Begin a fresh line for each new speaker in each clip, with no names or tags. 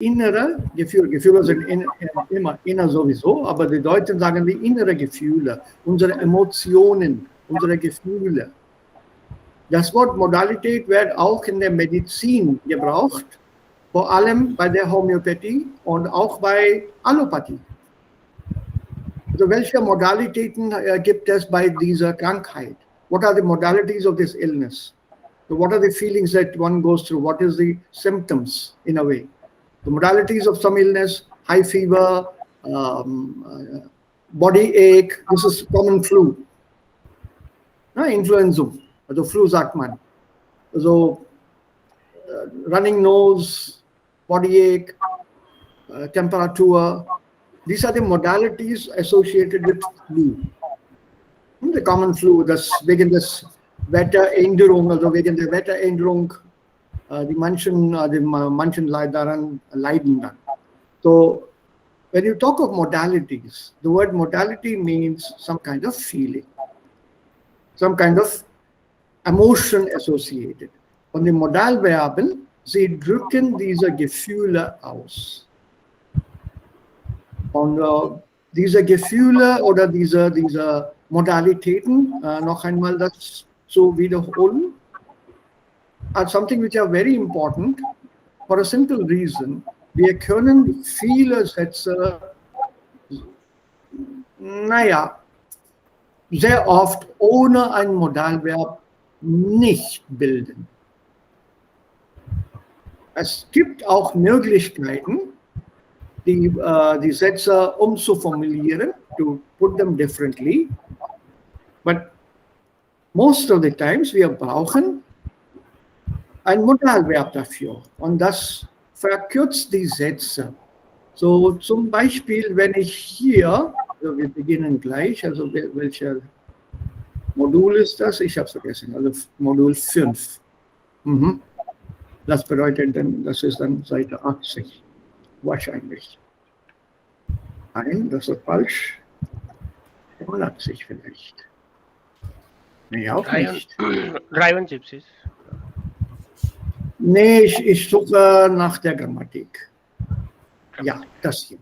innere Gefühle. Gefühle sind immer inner sowieso, aber die Deutschen sagen die innere Gefühle, unsere Emotionen, unsere Gefühle. Das Wort Modalität wird auch in der Medizin gebraucht, vor allem bei der Homöopathie und auch bei Allopathie. Also welche Modalitäten gibt es bei dieser Krankheit? What are the modalities of this illness? So what are the feelings that one goes through? What is the symptoms in a way? The modalities of some illness, high fever, body ache, this is common flu. Influenza, also Flu sagt man. Also running nose, body ache, temperature. These are the modalities associated with flu. The common flu, das wegen des Wetteränderung, also wegen der Wetteränderung, die manchen daran leiden dann. So, when you talk of modalities, the word modality means some kind of feeling, some kind of emotion associated. Und die Modalverben, sie drücken diese Gefühle aus. Und diese Gefühle oder diese Modalitäten, noch einmal das zu wiederholen, are something which are very important for a simple reason. Wir können viele Sätze, sehr oft ohne ein Modalverb nicht bilden. Es gibt auch Möglichkeiten, die Sätze umzuformulieren, to put them differently. But most of the times wir brauchen ein Modalverb dafür und das verkürzt die Sätze. So zum Beispiel, wenn ich hier, also wir beginnen gleich, also welcher Modul ist das? Ich habe es vergessen, also Modul 5. Das bedeutet dann, das ist dann Seite 80. Wahrscheinlich. Nein, das ist falsch. 85 vielleicht. Nee, auch nicht.
73.
Nee, ich suche nach der Grammatik. Ja, das hier.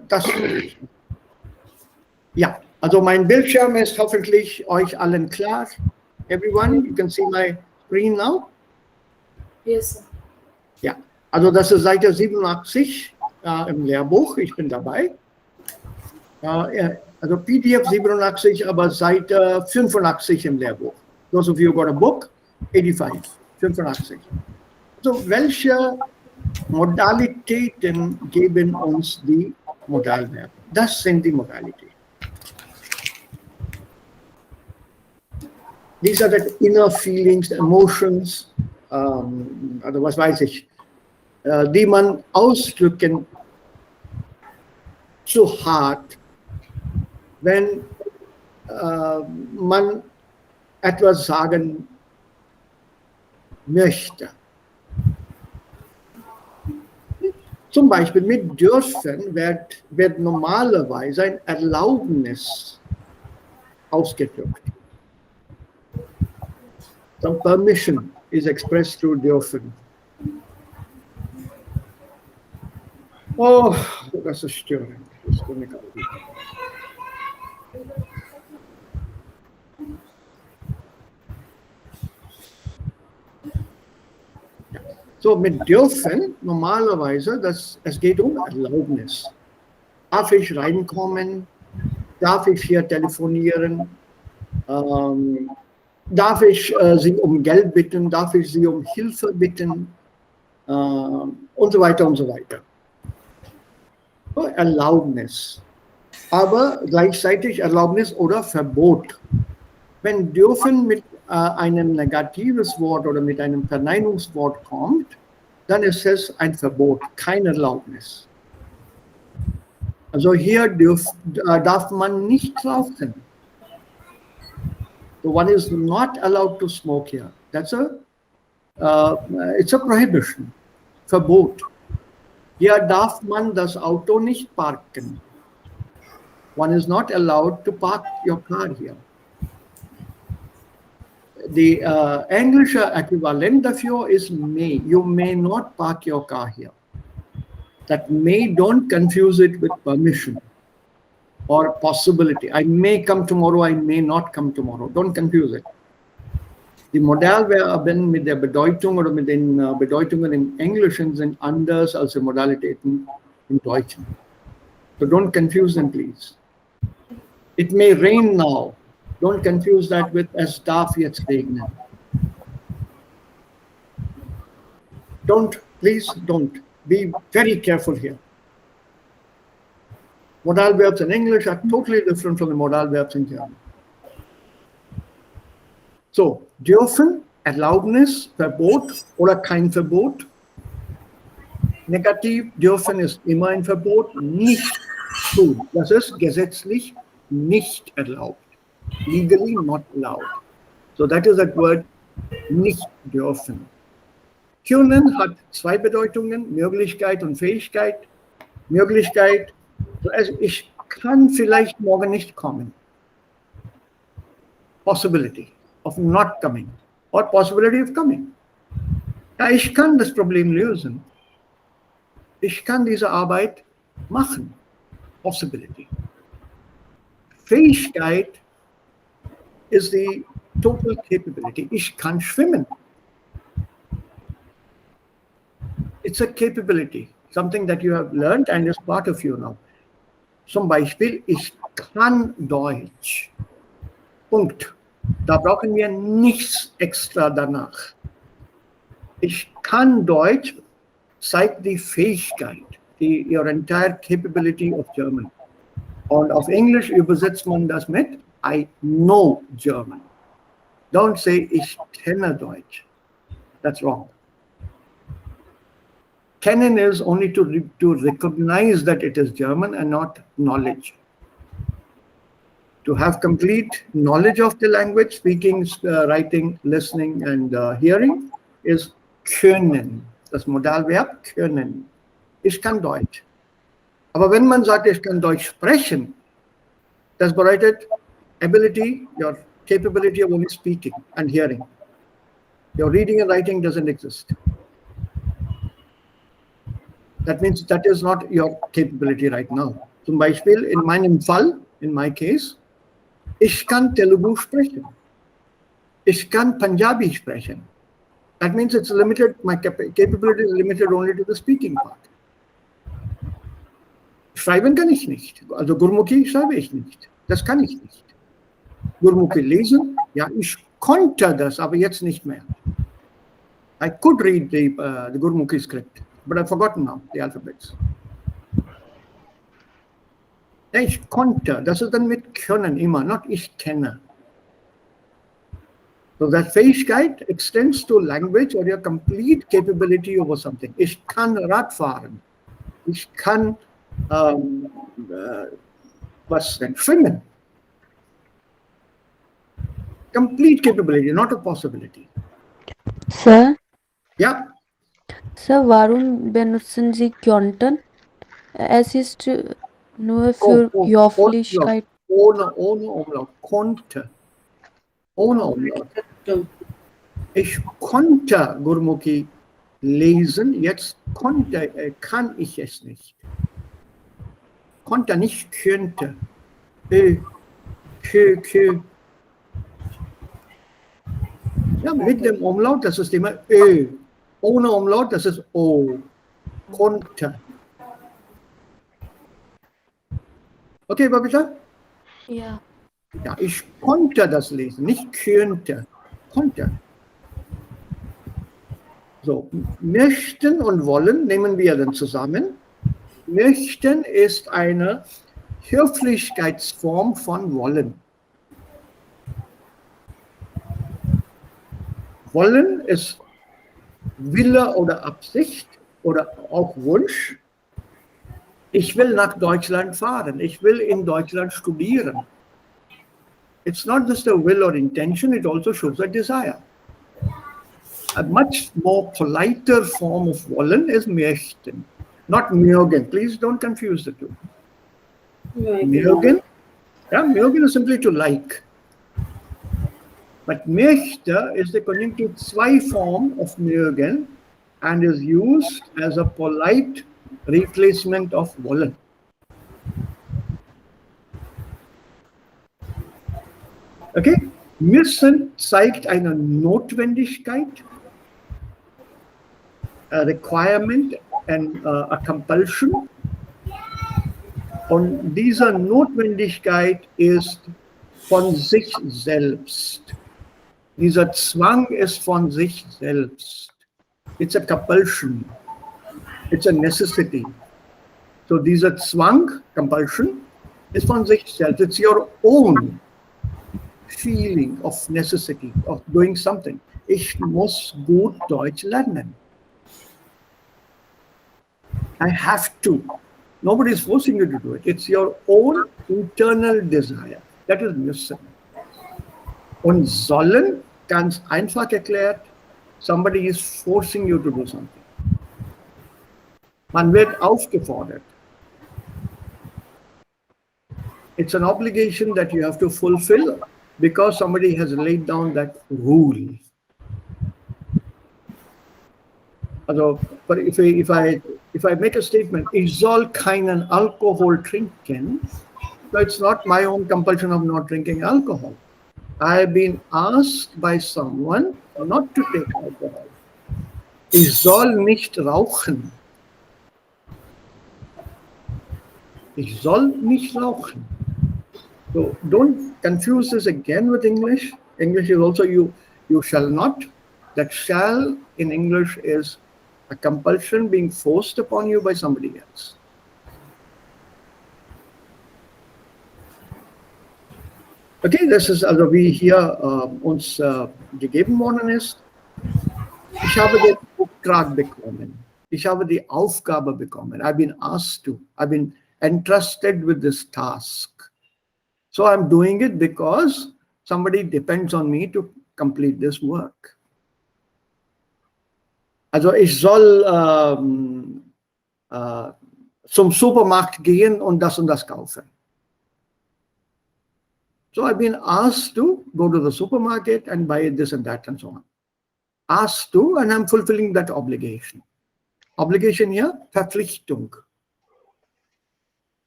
Das hier. Ja, also mein Bildschirm ist hoffentlich euch allen klar. Everyone, you can see my screen now?
Yes, sir.
Ja, also das ist Seite 87 im Lehrbuch, ich bin dabei. Also PDF 87, aber Seite 85 im Lehrbuch. Those of you who got a book, 85. So, welche Modalitäten geben uns die Modalverben? Das sind die Modalitäten. These are the inner feelings, emotions, also was weiß ich, die man ausdrücken zu hart, wenn man etwas sagen möchte. Zum Beispiel mit dürfen wird normalerweise ein Erlaubnis ausgedrückt. Some permission is expressed through dürfen. Oh, das ist störend. Das ist nicht gut. So, mit dürfen normalerweise, es geht um Erlaubnis. Darf ich reinkommen? Darf ich hier telefonieren? Darf ich Sie um Geld bitten? Darf ich Sie um Hilfe bitten? Und so weiter und so weiter. So, Erlaubnis. Aber gleichzeitig Erlaubnis oder Verbot. Wenn dürfen mit einem negatives Wort oder mit einem Verneinungswort kommt, dann ist es ein Verbot, keine Erlaubnis. Also hier darf man nicht rauchen. So one is not allowed to smoke here. That's it's a prohibition, Verbot. Hier darf man das Auto nicht parken. One is not allowed to park your car here. the English equivalent dafür is may. You may not park your car here. That may, don't confuse it with permission or possibility. I may come tomorrow, I may not come tomorrow. Don't confuse it. Die Modalverben mit der Bedeutung oder mit den Bedeutungen im Englischen sind anders als die Modalitäten im Deutschen. So don't confuse them, please. It may rain now. Don't confuse that with es darf jetzt regnen. Don't, please don't. Be very careful here. Modal verbs in English are totally different from the modal verbs in German. So, dürfen, Erlaubnis, Verbot oder kein Verbot. Negativ, dürfen ist immer ein Verbot, nicht tun. Das ist gesetzlich nicht erlaubt. Legally not allowed. So that is that word, nicht dürfen. Können hat zwei Bedeutungen, Möglichkeit und Fähigkeit. Möglichkeit, also ich kann vielleicht morgen nicht kommen. Possibility of not coming or possibility of coming. Ja, ich kann das Problem lösen. Ich kann diese Arbeit machen. Possibility. Fähigkeit is the total capability. Ich kann schwimmen. It's a capability, something that you have learned and is part of you now. Zum Beispiel, ich kann Deutsch. Punkt. Da brauchen wir nichts extra danach. Ich kann Deutsch zeigt die Fähigkeit, your entire capability of German. Und auf Englisch übersetzt man das mit I know German. Don't say ich kenne Deutsch. That's wrong. Kennen is only to recognize that it is German and not knowledge. To have complete knowledge of the language, speaking, writing, listening, and hearing is können. Das Modalverb können. Ich kann Deutsch. Aber wenn man sagt, ich kann Deutsch sprechen, das bedeutet ability, your capability of only speaking and hearing. Your reading and writing doesn't exist. That means that is not your capability right now. Zum Beispiel in meinem Fall, in my case, ich kann Telugu sprechen. Ich kann Punjabi sprechen. That means it's limited, my capability is limited only to the speaking part. Schreiben kann ich nicht. Also Gurmukhi schreibe ich nicht. Das kann ich nicht. Gurmukhi lesen, ja, ich konnte das, aber jetzt nicht mehr. I could read the Gurmukhi script, but I've forgotten now the alphabets. Ja, ich konnte, das ist dann mit können immer, not ich kenne. So that Fähigkeit extends to language or your complete capability over something. Ich kann Rad fahren. Ich kann was denn? Schwimmen. Complete capability, not a possibility.
Sir?
Ja.
Sir, warum benutzen Sie könnten? Es ist nur für Höflichkeit.
Ohne Umlaut. Konnte. Ohne Umlaut. Ich konnte Gurmukhi lesen, jetzt kann ich es nicht. Konnte nicht, könnte. Ja, mit dem Umlaut, das ist immer Ö. Ohne Umlaut, das ist O. Konnte. Okay, Babita?
Ja.
Ja, ich konnte das lesen, nicht könnte. Konnte. So, möchten und wollen nehmen wir dann zusammen. Möchten ist eine Höflichkeitsform von wollen. Wollen ist Wille oder Absicht oder auch Wunsch. Ich will nach Deutschland fahren. Ich will in Deutschland studieren. It's not just a will or intention, it also shows a desire. A much more politer form of wollen is möchten, not mögen. Please don't confuse the two. Mögen, yeah, mögen is simply to like. But möchte is the Konjunktiv 2 form of mögen and is used as a polite replacement of wollen. Okay? Müssen zeigt eine Notwendigkeit, a requirement and a compulsion. Und diese Notwendigkeit ist von sich selbst. Dieser Zwang ist von sich selbst. It's a compulsion. It's a necessity. So dieser Zwang, compulsion, is von sich selbst. It's your own feeling of necessity, of doing something. Ich muss gut Deutsch lernen. I have to. Nobody is forcing you to do it. It's your own internal desire. That is müssen. Und sollen, ganz einfach erklärt, somebody is forcing you to do something. Man wird aufgefordert. It's an obligation that you have to fulfill because somebody has laid down that rule. Also, but if I make a statement, ich soll keinen Alkohol trinken, so it's not my own compulsion of not drinking alcohol. I've been asked by someone not to take alcohol. Ich soll nicht rauchen. Ich soll nicht rauchen. So don't confuse this again with English. English is also you shall not. That shall in English is a compulsion being forced upon you by somebody else. Okay, das ist also wie hier uns gegeben worden ist. Ich habe den Auftrag bekommen. Ich habe die Aufgabe bekommen. I've been asked to. I've been entrusted with this task. So I'm doing it because somebody depends on me to complete this work. Also ich soll zum Supermarkt gehen und das kaufen. So I've been asked to go to the supermarket and buy this and that and so on. Asked to, and I'm fulfilling that obligation. Obligation here, Verpflichtung.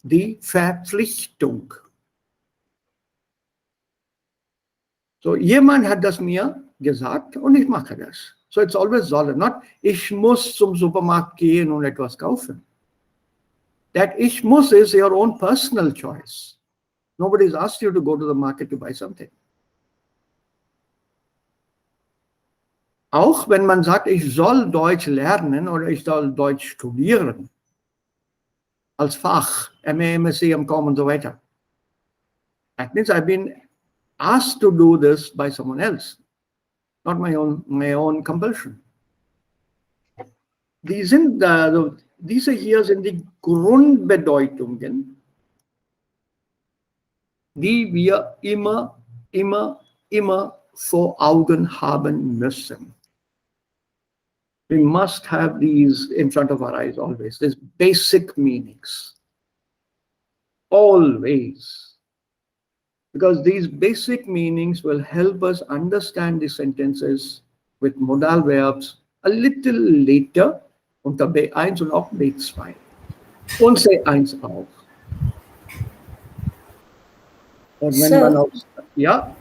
Die Verpflichtung. So jemand hat das mir gesagt und ich mache das. So it's always sollen, not ich muss zum Supermarkt gehen und etwas kaufen. That ich muss is your own personal choice. Nobody's asked you to go to the market to buy something. Auch wenn man sagt, ich soll Deutsch lernen oder ich soll Deutsch studieren, als Fach, MA, MSc, MCom und so weiter. That means I've been asked to do this by someone else, not my own compulsion. Diese hier sind die Grundbedeutungen, die wir immer vor Augen haben müssen. We must have these in front of our eyes always, these basic meanings. Always. Because these basic meanings will help us understand the sentences with modal verbs a little later unter B1 und auch B2. Und C1 auch. Und wenn man auch, ja?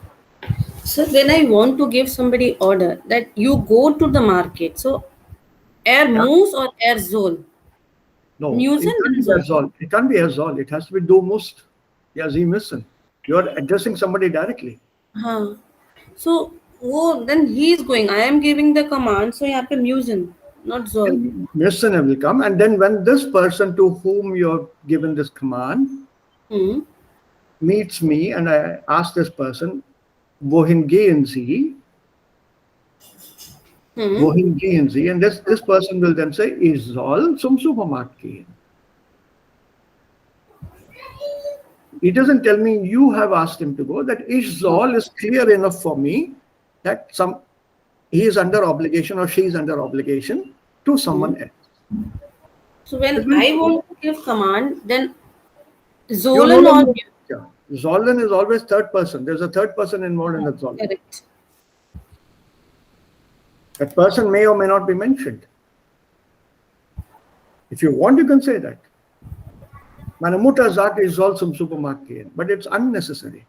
So when I want to give somebody order that you go to the market, so muss or soll?
No,
Müssen
it can't be soll. It has to be du musst. Ja, Sie müssen. You are addressing somebody directly.
So, then he is going. I am giving the command, so यहाँ पे müssen, not soll.
Müssen will come, and then when this person to whom you have given this command meets me, and I ask this person, wohin gehen Sie? Wohin gehen Sie? And this person will then say, ich soll zum Supermarkt gehen. He doesn't tell me you have asked him to go. That ich soll is clear enough for me that he is under obligation or she is under obligation to someone else.
So when I want to give command, then sollen or
Sollen is always third person. There's a third person involved in the sollen.
Correct.
That person may or may not be mentioned. If you want, you can say that. Meine Mutter sagt, ich soll zum Supermarkt gehen, but it's unnecessary.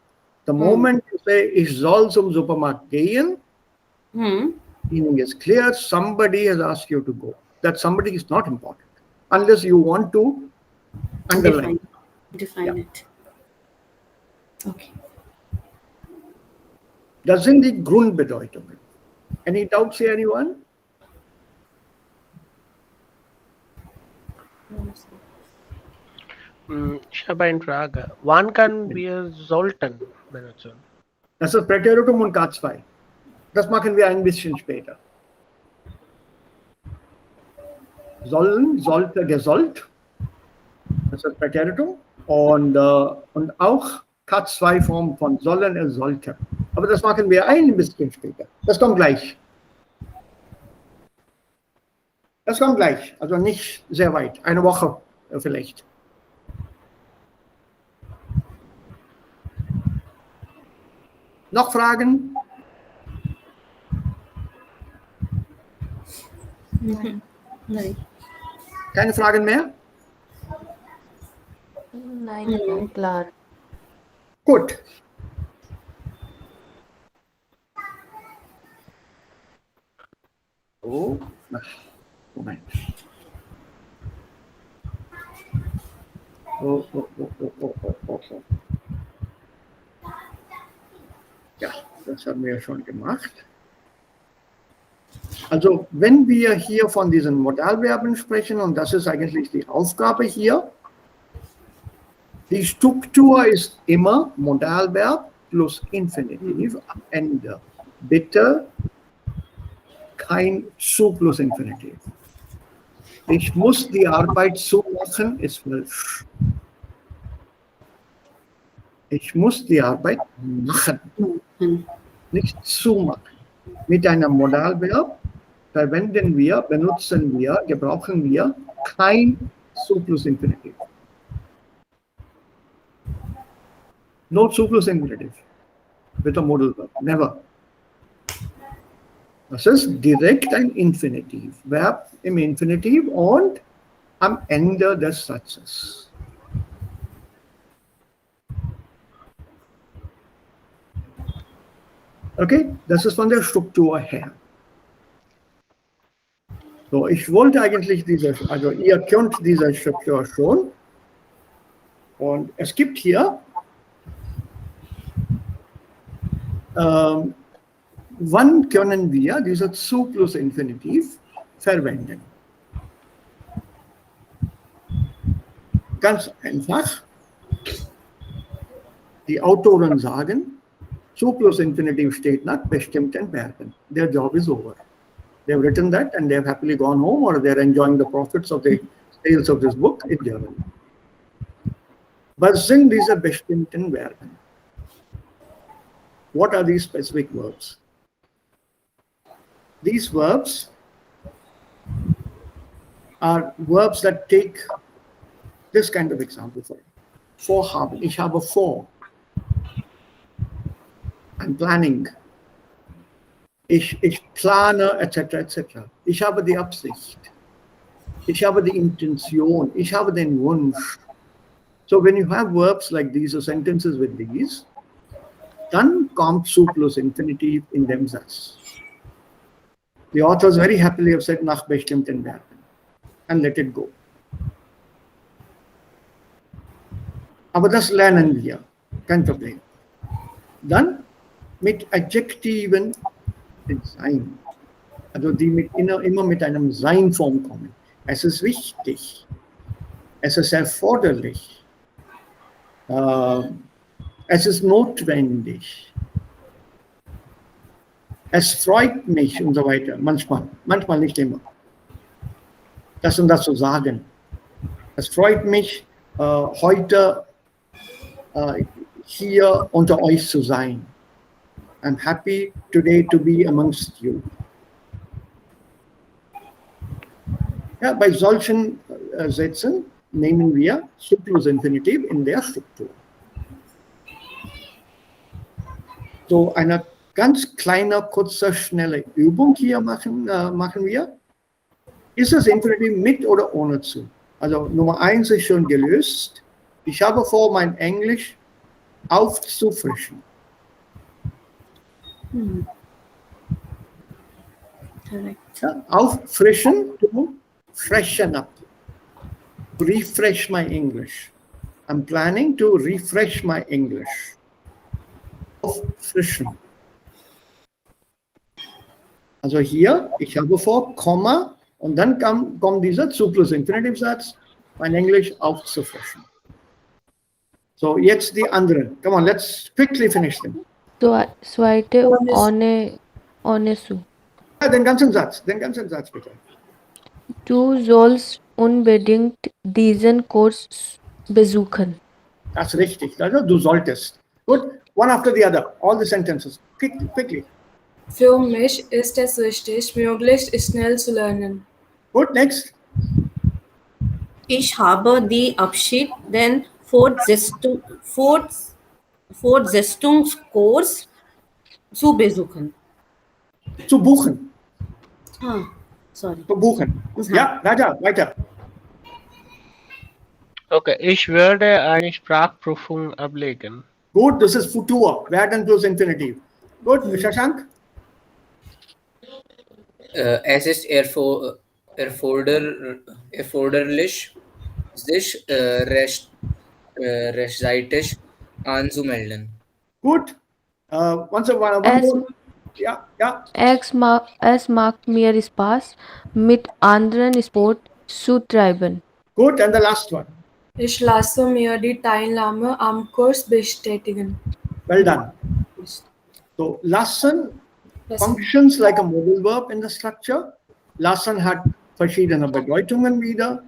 The moment you say, ich soll zum Supermarkt gehen, meaning is clear, somebody has asked you to go. That somebody is not important, unless you want to underline.
Define it. Okay.
Das sind die Grundbedeutungen. Any doubts here, anyone?
Ich habe eine Frage. Wann können wir sollten benutzen?
Das ist Präteritum und K2. Das machen wir ein bisschen später. Sollen, sollte, gesollt. Das ist Präteritum. Und auch K2-Form von sollen, er sollte. Aber das machen wir ein bisschen später. Das kommt gleich. Das kommt gleich. Also nicht sehr weit. Eine Woche vielleicht. Noch Fragen?
Nein.
Keine Fragen mehr?
Nein, klar.
Gut. Oh, Moment. Oh. Ja, das haben wir schon gemacht. Also, wenn wir hier von diesen Modalverben sprechen, und das ist eigentlich die Aufgabe hier, die Struktur ist immer Modalverb plus Infinitiv am Ende. Bitte kein zu plus Infinitiv. Ich muss die Arbeit so machen, ist falsch. Ich muss die Arbeit machen, nicht zu machen. Mit einem Modalverb verwenden wir, benutzen wir, gebrauchen wir kein zu plus Infinitiv. No zu plus Infinitiv with a modal verb, never. Das ist direkt ein Infinitiv, Verb im Infinitiv und am Ende des Satzes. Okay, das ist von der Struktur her. So, ich wollte eigentlich also ihr kennt diese Struktur schon. Und es gibt hier wann können wir diese zu plus Infinitiv verwenden? Ganz einfach. Die Autoren sagen, zu plus Infinitiv steht nach bestimmten Verben. Their job is over. They've written that and they've happily gone home, or they're enjoying the profits of the sales of this book in Germany. Was sind diese bestimmten Verben? What are these specific verbs? These verbs are verbs that take this kind of example for you. Vorhaben. Ich habe vor. I'm planning. Ich plane, etc., etc. Ich habe die Absicht. Ich habe die Intention. Ich habe den Wunsch. So when you have verbs like these or sentences with these, dann kommt zu plus Infinitiv in dem Satz. The authors very happily have said nach bestimmten Verben and let it go. Aber das lernen wir, kein Problem. Dann mit Adjektiven Sein, also die immer mit einem Sein-Form kommen. Es ist wichtig, es ist erforderlich, es ist notwendig, es freut mich und so weiter, manchmal nicht immer. Das und das zu sagen. Es freut mich, heute hier unter euch zu sein. I'm happy today to be amongst you. Ja, bei solchen Sätzen nehmen wir zu plus Infinitiv in der Struktur. So eine ganz kleine, kurze, schnelle Übung hier machen wir. Ist das Infinitiv mit oder ohne zu? Also Nummer 1 ist schon gelöst. Ich habe vor, mein Englisch aufzufrischen.
Correct.
Ja, auffrischen, to freshen up. Refresh my English. I'm planning to refresh my English. Auffrischen. Also hier, ich habe vor, Komma, und dann kommt dieser zu plus Infinitivsatz, mein Englisch aufzufrischen. So, jetzt die anderen. Come on, let's quickly finish them.
Zweite ohne zu.
Ja, den ganzen Satz bitte.
Du sollst unbedingt diesen Kurs besuchen.
Das ist richtig. Also, du solltest. Good. One after the other. All the sentences. Quickly.
Für mich ist es wichtig, möglichst schnell zu lernen.
Good. Next.
Ich habe die Abschied den Fortsetzungskurs zu besuchen.
Zu buchen.
Sorry.
Zu buchen. Ja, weiter.
Okay, ich werde eine Sprachprüfung ablegen.
Gut, das ist Futur. Werden plus Infinitiv. Gut, Shashank?
Es ist erforderlich, sich rechtzeitig anzumelden.
Gut. Once a while. Ja.
Es macht mir Spaß, mit anderen Sport zu treiben.
Gut, and the last one.
Ich lasse mir die Teilnahme am Kurs bestätigen.
Well done. So, lassen functions like a modal verb in the structure. Lassen hat verschiedene Bedeutungen wieder.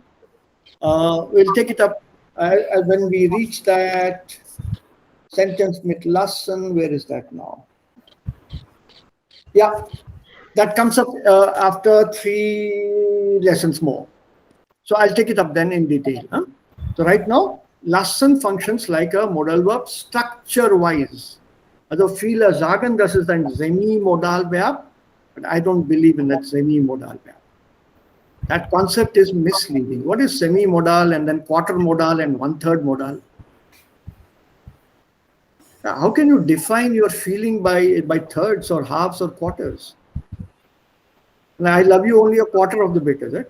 We'll take it up when we reach that sentence mit lassen. Where is that now? Yeah, that comes up after 3 lessons more. So I'll take it up then in detail. Huh? So right now, lassen functions like a modal verb structure-wise. Also viele sagen, das ist ein Semi-Modalverb, but I don't believe in that Semi-Modalverb. That concept is misleading. What is semi-modal and then quarter-modal and one-third modal? How can you define your feeling by thirds or halves or quarters? And I love you only a quarter of the bit, is it?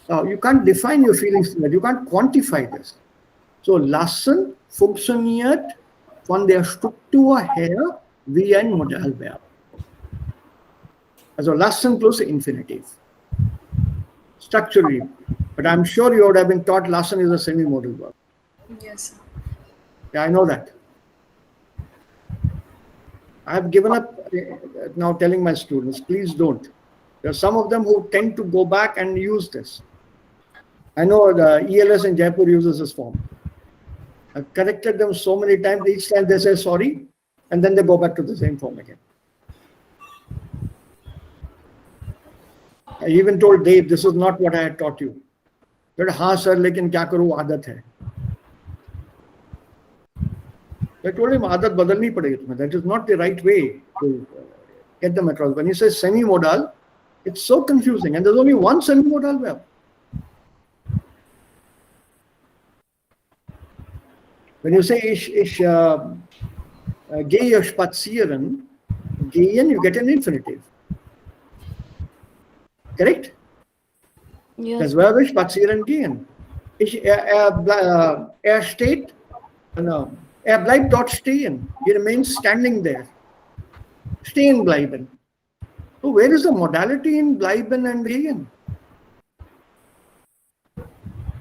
You can't define your feelings to that. You can't quantify this. So lassen funktioniert von der Struktur her wie ein Modalverb. Also lassen plus Infinitiv. Structurally. But I'm sure you would have been taught lassen is a semi-modal verb.
Yes, sir.
Yeah, I know that. I have given up now telling my students, please don't. There are some of them who tend to go back and use this. I know the ELS in Jaipur uses this form. I've corrected them so many times, each time they say sorry, and then they go back to the same form again. I even told Dave, this is not what I had taught you. But हाँ sir, लेकिन क्या करूँ आदत है. I told him आदत बदलनी पड़ेगी तुम्हें. That is not the right way to get them across. When you say semi-modal, it's so confusing, and there's only one semi-modal verb. When you say ich gehe spazieren, gehen, you get an infinitive. Correct?
Yes.
Das Verb ist spazieren gehen. Steht, no, bleibt dort stehen. He remains standing there. Stehen bleiben. So where is the modality in bleiben and gehen?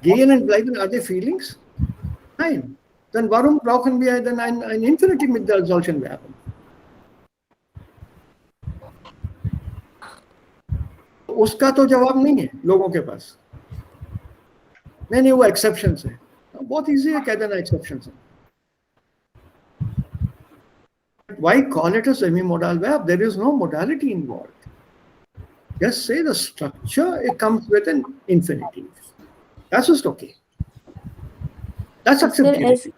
Gehen and bleiben, are they feelings? Nein. Dann warum brauchen wir dann ein Infinitiv mit solchen Verben? उसका तो जवाब नहीं है लोगों के पास. नहीं वो exceptions है. बहुत इजी है कह देना एक्सेप्शंस है. Why call it a semi-modal verb? There is no modality involved. Just say the structure, it comes with an infinitive. Das ist okay. Das akzeptiere ich.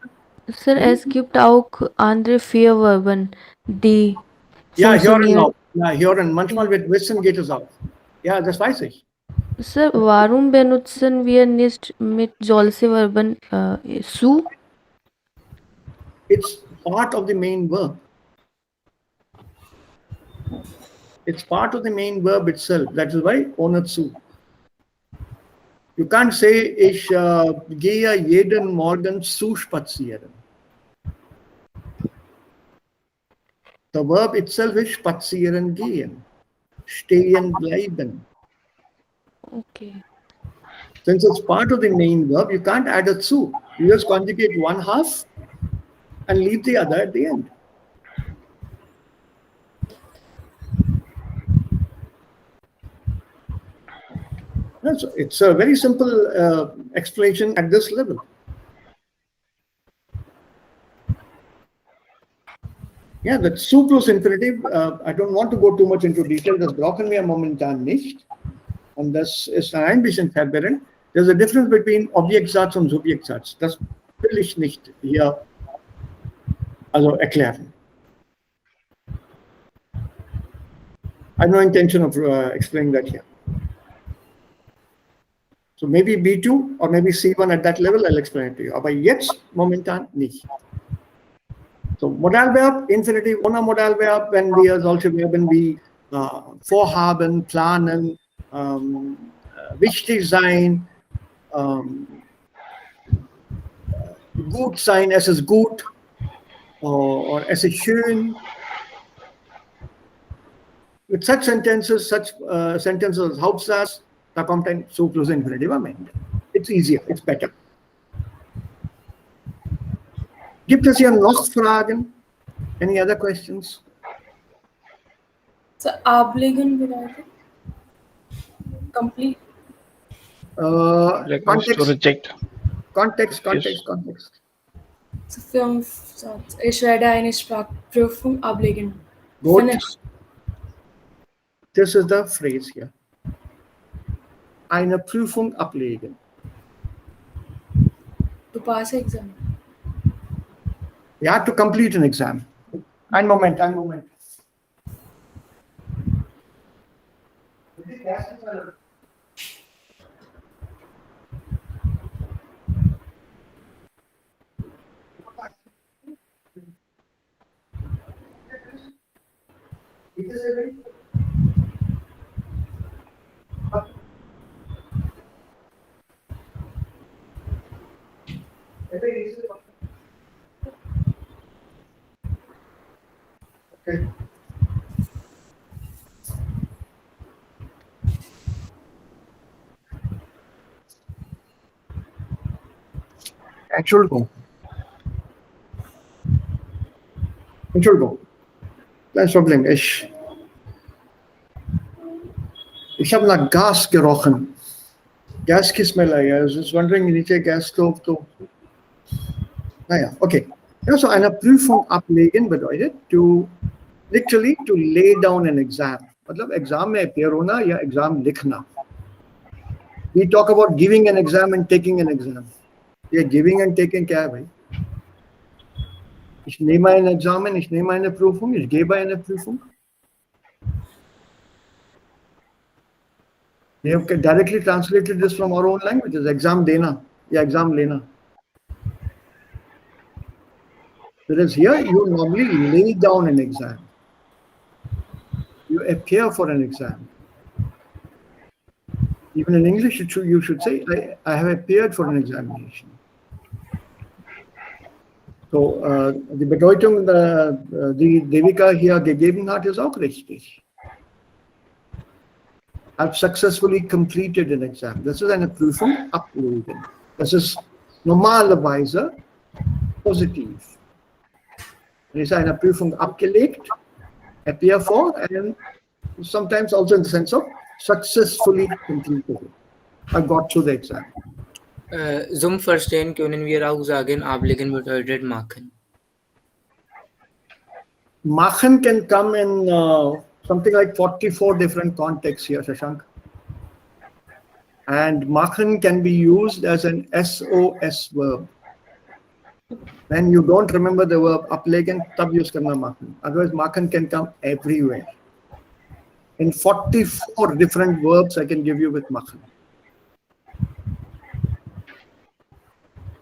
Sir, es gibt auch andere vier Verben, Die
Ja, hören
funktioniert.
auf. Ja, hören. Manchmal mit Wissen geht es auf. Ja, das weiß ich.
Sir, warum benutzen wir nicht mit solche Verben zu?
It's part of the main verb. It's part of the main verb itself. That is why ohne zu. You can't say, ich gehe jeden Morgen zu spazieren. The verb itself is spazieren gehen. Stehen bleiben.
Okay.
Since it's part of the main verb, you can't add a zu. You just conjugate one half and leave the other at the end. It's a very simple explanation at this level. Ja, das zu plus Infinitiv, I don't want to go too much into detail, das brauchen wir momentan nicht. Und das ist ein bisschen verwirrend. There's a difference between Objektsatz und Subjektsatz. Das will ich nicht hier also erklären. I have no intention of explaining that here. So maybe B2 or maybe C1 at that level, I'll explain it to you. Aber jetzt momentan nicht. So Modalverb, Infinitiv ohne Modalverb, wenn wir solche Verben wie vorhaben, planen, wichtig sein, gut sein, es ist gut, or es ist schön. With such sentences as Hauptsatz, da kommt ein zu plus Infinitiv am Ende. It's easier, it's better. Gibt es hier noch Fragen? Any other questions?
So, ablegen bedeutet complete.
Like to reject.
Context.
So, 5 Satz. Ich werde eine Sprachprüfung ablegen.
Gut.
Finish.
This is the phrase here. Eine Prüfung ablegen.
To pass exam.
You have to complete an exam. Ein Moment. Okay. Entschuldigung. Kein Problem. Ich habe nach Gas gerochen. Gas की smell आई है. I was wondering, नीचे gas stove तो. Naja, okay. Ja, so eine Prüfung ablegen bedeutet literally to lay down an exam. मतलब exam में appear होना या exam लिखना. We talk about giving an exam and taking an exam. ये giving and taking क्या है भाई? Ich nehme ein Examen, ich nehme eine Prüfung, ich gebe eine Prüfung. We have directly translated this from our own languages. Exam देना या exam लेना. Whereas here you normally lay down an exam. You appear for an exam. Even in English, you should say, I have appeared for an examination. So, die Bedeutung, die Devika hier gegeben hat, ist auch richtig. I've successfully completed an exam. Das ist eine Prüfung ablegen. Das ist normalerweise positiv. Wenn ich eine Prüfung abgelegt, appear for, and sometimes also in the sense of successfully completed. I got through the exam.
Zum Verstehen können wir auch sagen, ablegen bedeutet machen.
Machen can come in something like 44 different contexts here, Shashank. And machen can be used as an SOS verb. When you don't remember the verb ablegen, tab use karna machen. Otherwise, machen can come everywhere. In 44 different verbs, I can give you with machen.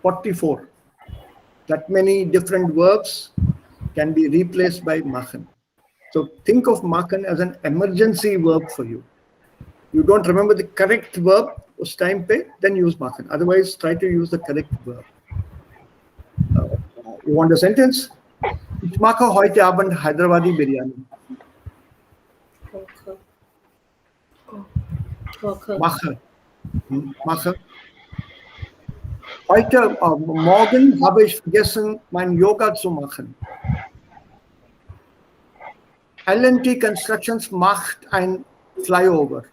44. That many different verbs can be replaced by machen. So think of machen as an emergency verb for you. You don't remember the correct verb, us time pe, then use machen. Otherwise, try to use the correct verb. You want a sentence? Ich mache heute Abend Hyderabadi biryani. Mache. Mache. Heute Morgen habe ich vergessen, mein Yoga zu machen. L&T Constructions macht ein Flyover.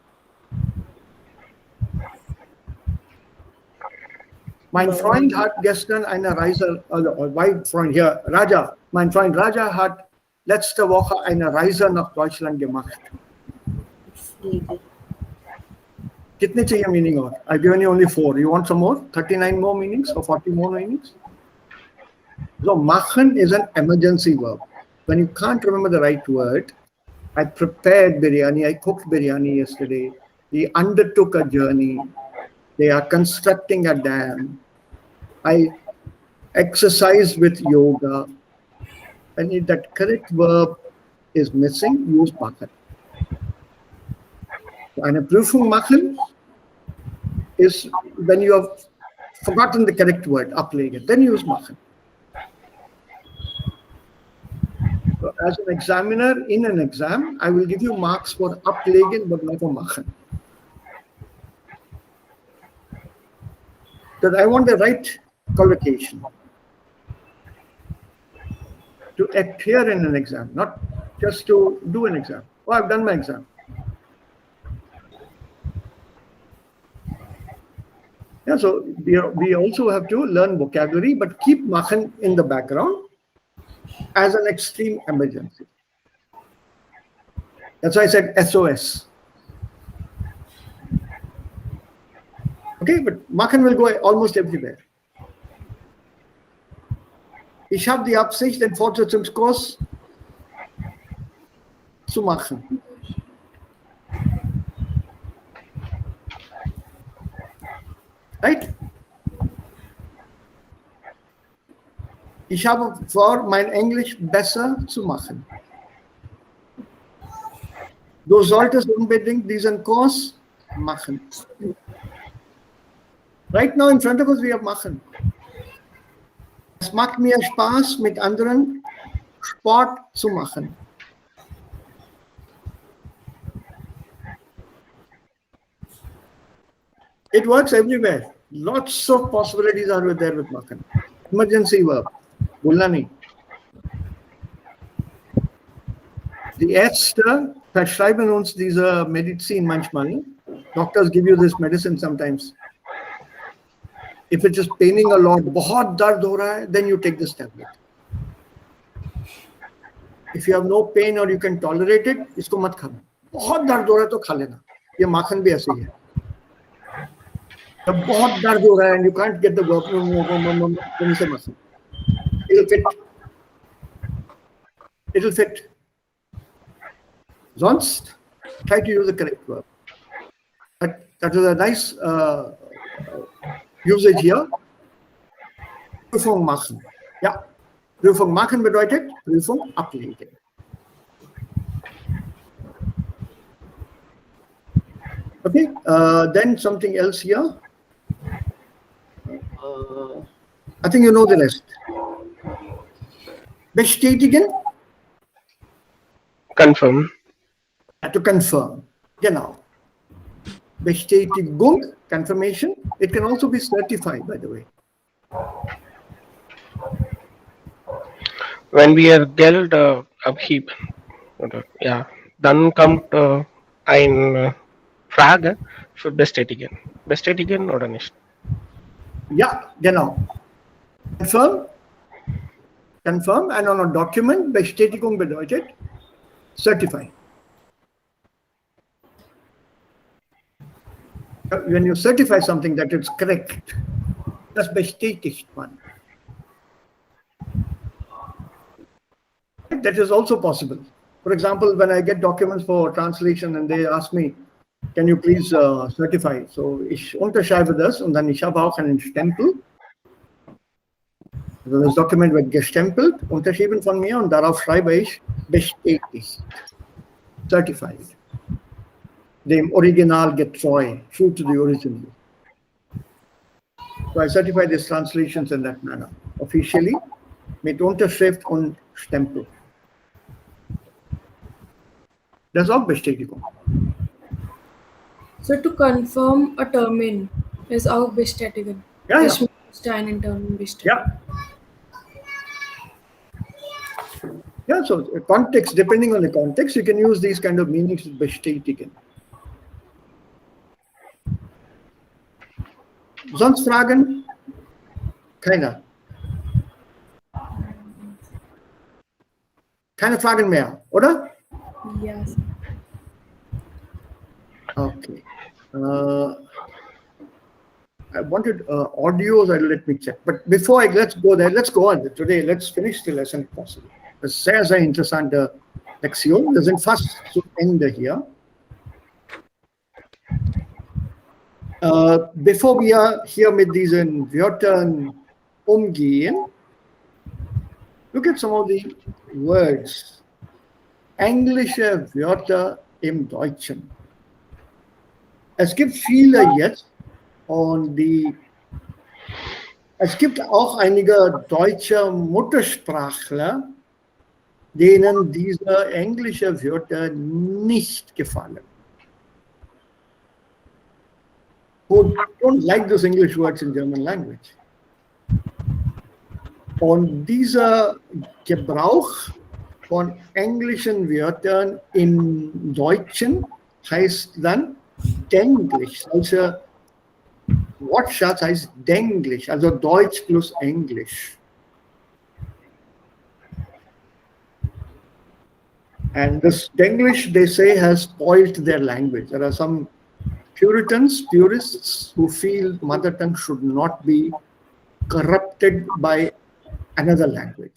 Mein Freund hat gestern eine Reise, mein Freund hier, Raja, mein Freund Raja hat letzte Woche eine Reise nach Deutschland gemacht. Kitne chahiye meaning aur? I've given you only 4. You want some more? 39 more meanings or 40 more meanings? So, machen is an emergency verb. When you can't remember the right word, I prepared biryani, I cooked biryani yesterday, we undertook a journey, they are constructing a dam, I exercised with yoga, and if that correct verb is missing, use machen. Eine Prüfung machen is when you have forgotten the correct word, ablegen, then use machen. So as an examiner in an exam, I will give you marks for ablegen but not for machen. Because I want the right collocation to appear in an exam, not just to do an exam. Oh, I've done my exam. Yeah, so we also have to learn vocabulary, but keep machen in the background as an extreme emergency. That's why I said SOS. Okay, but machen will go almost everywhere. Ich habe die Absicht, den Fortsetzungskurs zu machen. Right? Ich habe vor, mein Englisch besser zu machen. Du solltest unbedingt diesen Kurs machen. Right now in front of us we have machen. Es macht mir Spaß, mit anderen Sport zu machen. It works everywhere. Lots of possibilities are there with machen. Emergency verb. Boलना नहीं. Die Ärzte verschreiben uns diese Medizin manchmal. Doctors give you this medicine sometimes. If it is paining a lot, बहुत दर्द हो रहा है, then you take this tablet. If you have no pain or you can tolerate it, इसको मत खाना. बहुत दर्द हो रहा है तो खा लेना. ये माखन भी ऐसे ही है. जब बहुत दर्द हो रहा है and you can't get the verb, then you say makan. It'll fit. It'll fit. Sonst, try to use the correct verb. That is a nice usage here. Prüfung machen. Ja. Prüfung machen bedeutet Prüfung ablegen. Okay. Then something else here. I think you know the rest. Bestätigen.
Confirm.
To confirm. Genau. Bestätigung, confirmation. It can also be certified, by the way.
Wenn wir Geld abheben, oder ja, dann kommt eine Frage für bestätigen. Bestätigen oder nicht?
Ja, genau. Confirm. Confirm and on a document, Bestätigung bedeutet certify. When you certify something that it's correct, das bestätigt man. that is also possible. For example, when I get documents for translation and they ask me, can you please certify? So ich unterschreibe das und dann ich habe auch einen Stempel. Also das Dokument wird gestempelt, unterschrieben von mir und darauf schreibe ich bestätigt, certified, dem Original getreu, true to the original. So I certify these translations in that manner, officially, mit Unterschrift und Stempel. Das ist auch Bestätigung.
So to confirm a termin is auch bestätigen.
Ja, ja.
Ich möchte einen Termin bestätigen.
Yeah. Yeah, so context, depending on the context, you can use these kind of meanings with bestätigen. Sonst Fragen? Keiner. Keine Fragen mehr, oder?
Yes.
Okay. I wanted audios, let me check. But before let's go there, let's go on. Today, let's finish the lesson if possible. Das ist sehr, sehr interessante Lektion. Wir sind fast zu Ende hier. Bevor wir hier mit diesen Wörtern umgehen, look at some of the words. Englische Wörter im Deutschen. Es gibt viele jetzt und es gibt auch einige deutsche Muttersprachler, denen diese englische Wörter nicht gefallen. Who don't like those English words in German language. Und dieser Gebrauch von englischen Wörtern im Deutschen heißt dann Denglisch. Also Wortschatz heißt Denglisch, also Deutsch plus Englisch. And this Denglish, they say, has spoiled their language. There are some purists who feel mother tongue should not be corrupted by another language.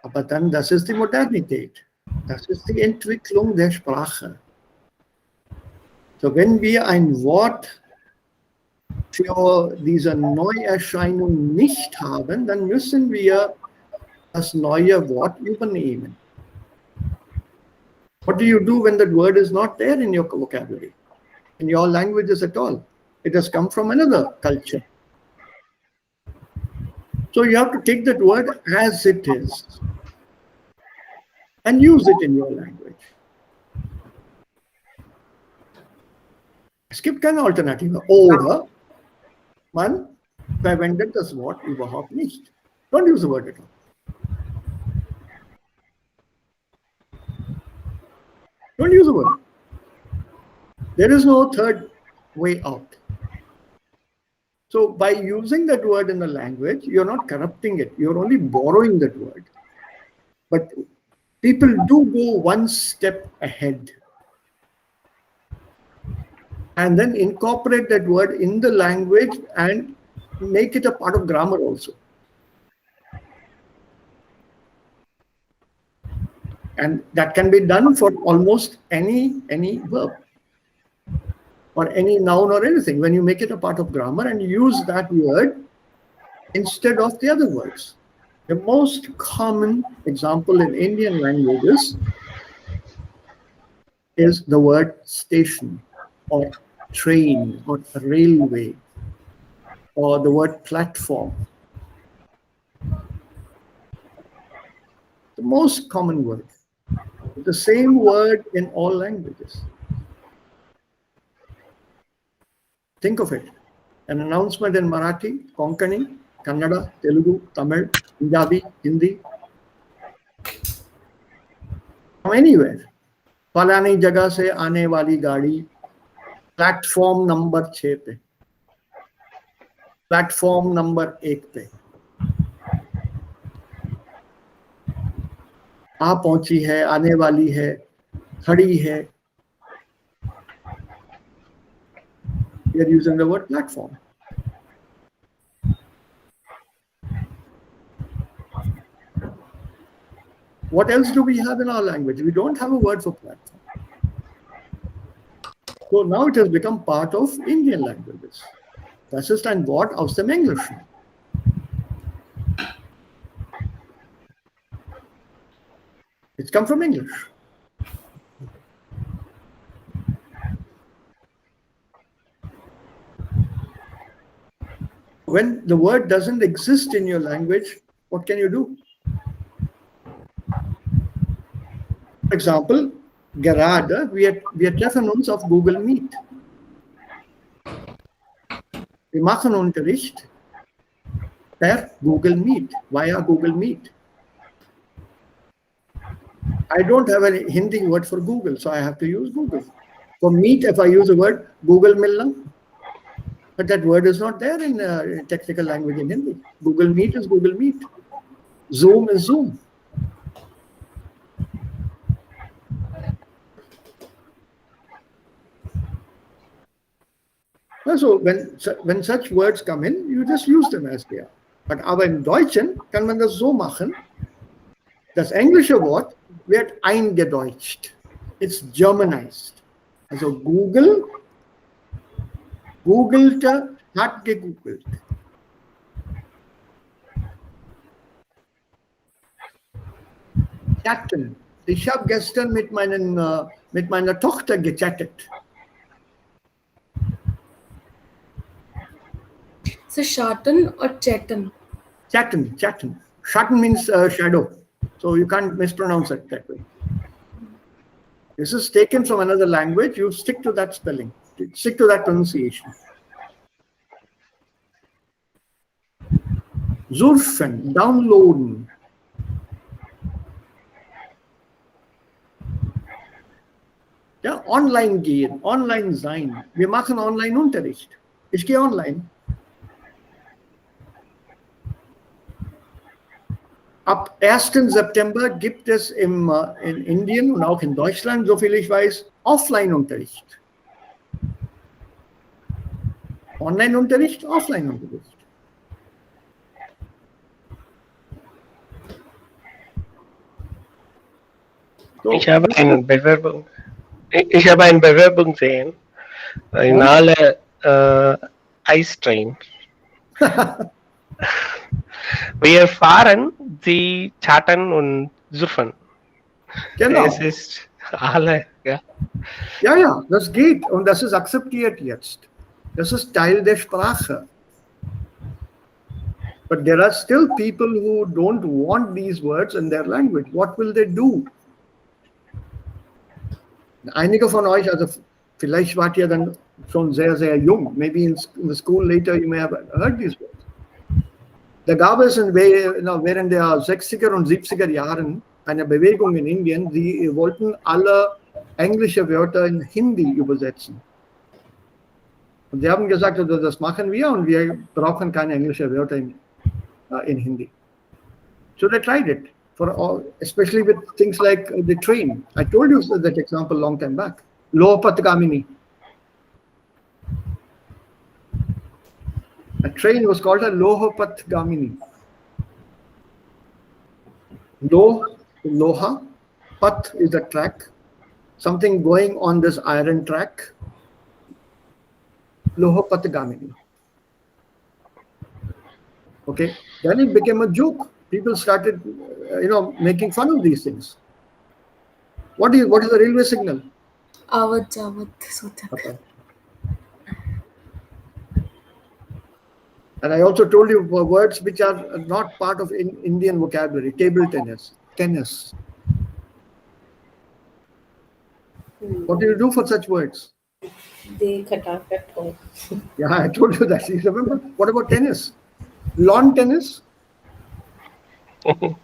Aber dann, das ist die Modernität. Das ist die Entwicklung der Sprache. So, wenn wir ein Wort für diese Neuerscheinung nicht haben, dann müssen wir das neue Wort übernehmen. What do you do when that word is not there in your vocabulary, in your languages at all? It has come from another culture. So you have to take that word as it is and use it in your language. Es gibt keine Alternative. Oder man verwendet das Wort überhaupt nicht. Don't use the word at all. Don't use the word. There is no third way out. So by using that word in the language, you're not corrupting it. You're only borrowing that word. But people do go one step ahead and then incorporate that word in the language and make it a part of grammar also. And that can be done for almost any verb or any noun or anything. When you make it a part of grammar and use that word instead of the other words. The most common example in Indian languages is the word station or train or railway or the word platform. The most common word. The same word in all languages. Think of it. An announcement in Marathi, Konkani, Kannada, Telugu, Tamil, Punjabi, Hindi. From anywhere. फलानी जगह से आने वाली गाड़ी platform number 6 पे, platform number 1 पे आ पहुंची है, आने वाली है, खड़ी है. We are using the word platform. What else do we have in our language? We don't have a word for platform. So now it has become part of Indian languages. Das ist ein Wort aus dem Englischen. It's come from English. When the word doesn't exist in your language, what can you do? For example, gerade, wir treffen uns auf Google Meet. Wir machen Unterricht per Google Meet, via Google Meet. I don't have a Hindi word for Google, so I have to use Google. For Meet, if I use the word Google Milna, but that word is not there in technical language in Hindi. Google Meet is Google Meet. Zoom is Zoom. So when such words come in, you just use them as they are. Aber im Deutschen kann man das so machen, das englische Wort wird eingedeutscht. It's Germanized. Also googelte, hat gegoogelt. Chatten. Ich habe gestern mit meiner Tochter gechattet.
So Schatten or Chetan?
Chatten. Chatten means shadow. So you can't mispronounce it that way. This is taken from another language. You stick to that spelling. Stick to that pronunciation. Surfen, downloaden. Ja, online gehen, online sein. Wir machen Online-Unterricht. Ich gehe online. Ab 1. September gibt es in Indien und auch in Deutschland, soviel ich weiß, Offline-Unterricht. Online-Unterricht, Offline-Unterricht. So,
Ich habe eine Bewerbung gesehen. In alle Ice Train. Wir fahren, sie chatten und surfen.
genau.
Es ist alle, ja.
Ja, das geht und das ist akzeptiert jetzt. Das ist Teil der Sprache. But there are still people who don't want these words in their language. What will they do? Einige von euch, also vielleicht wart ihr dann schon sehr, sehr jung. Maybe in the school later you may have heard these words. Da gab es während der 60er und 70er Jahren eine Bewegung in Indien, die wollten alle englische Wörter in Hindi übersetzen. Und sie haben gesagt, also das machen wir und wir brauchen keine englischen Wörter in Hindi. So they tried it, especially with things like the train. I told you that example a long time back. Lohapatgamini. A train was called a Lohapatgamini. Loha, Pat is a track, something going on this iron track. Lohapatgamini. Okay, then it became a joke. People started, making fun of these things. What is the railway signal?
Avat Javat Sutak.
Okay. And I also told you words which are not part of Indian vocabulary. Table tennis. What do you do for such words?
They cut off at home.
Yeah, I told you that. You remember? What about tennis? Lawn tennis? So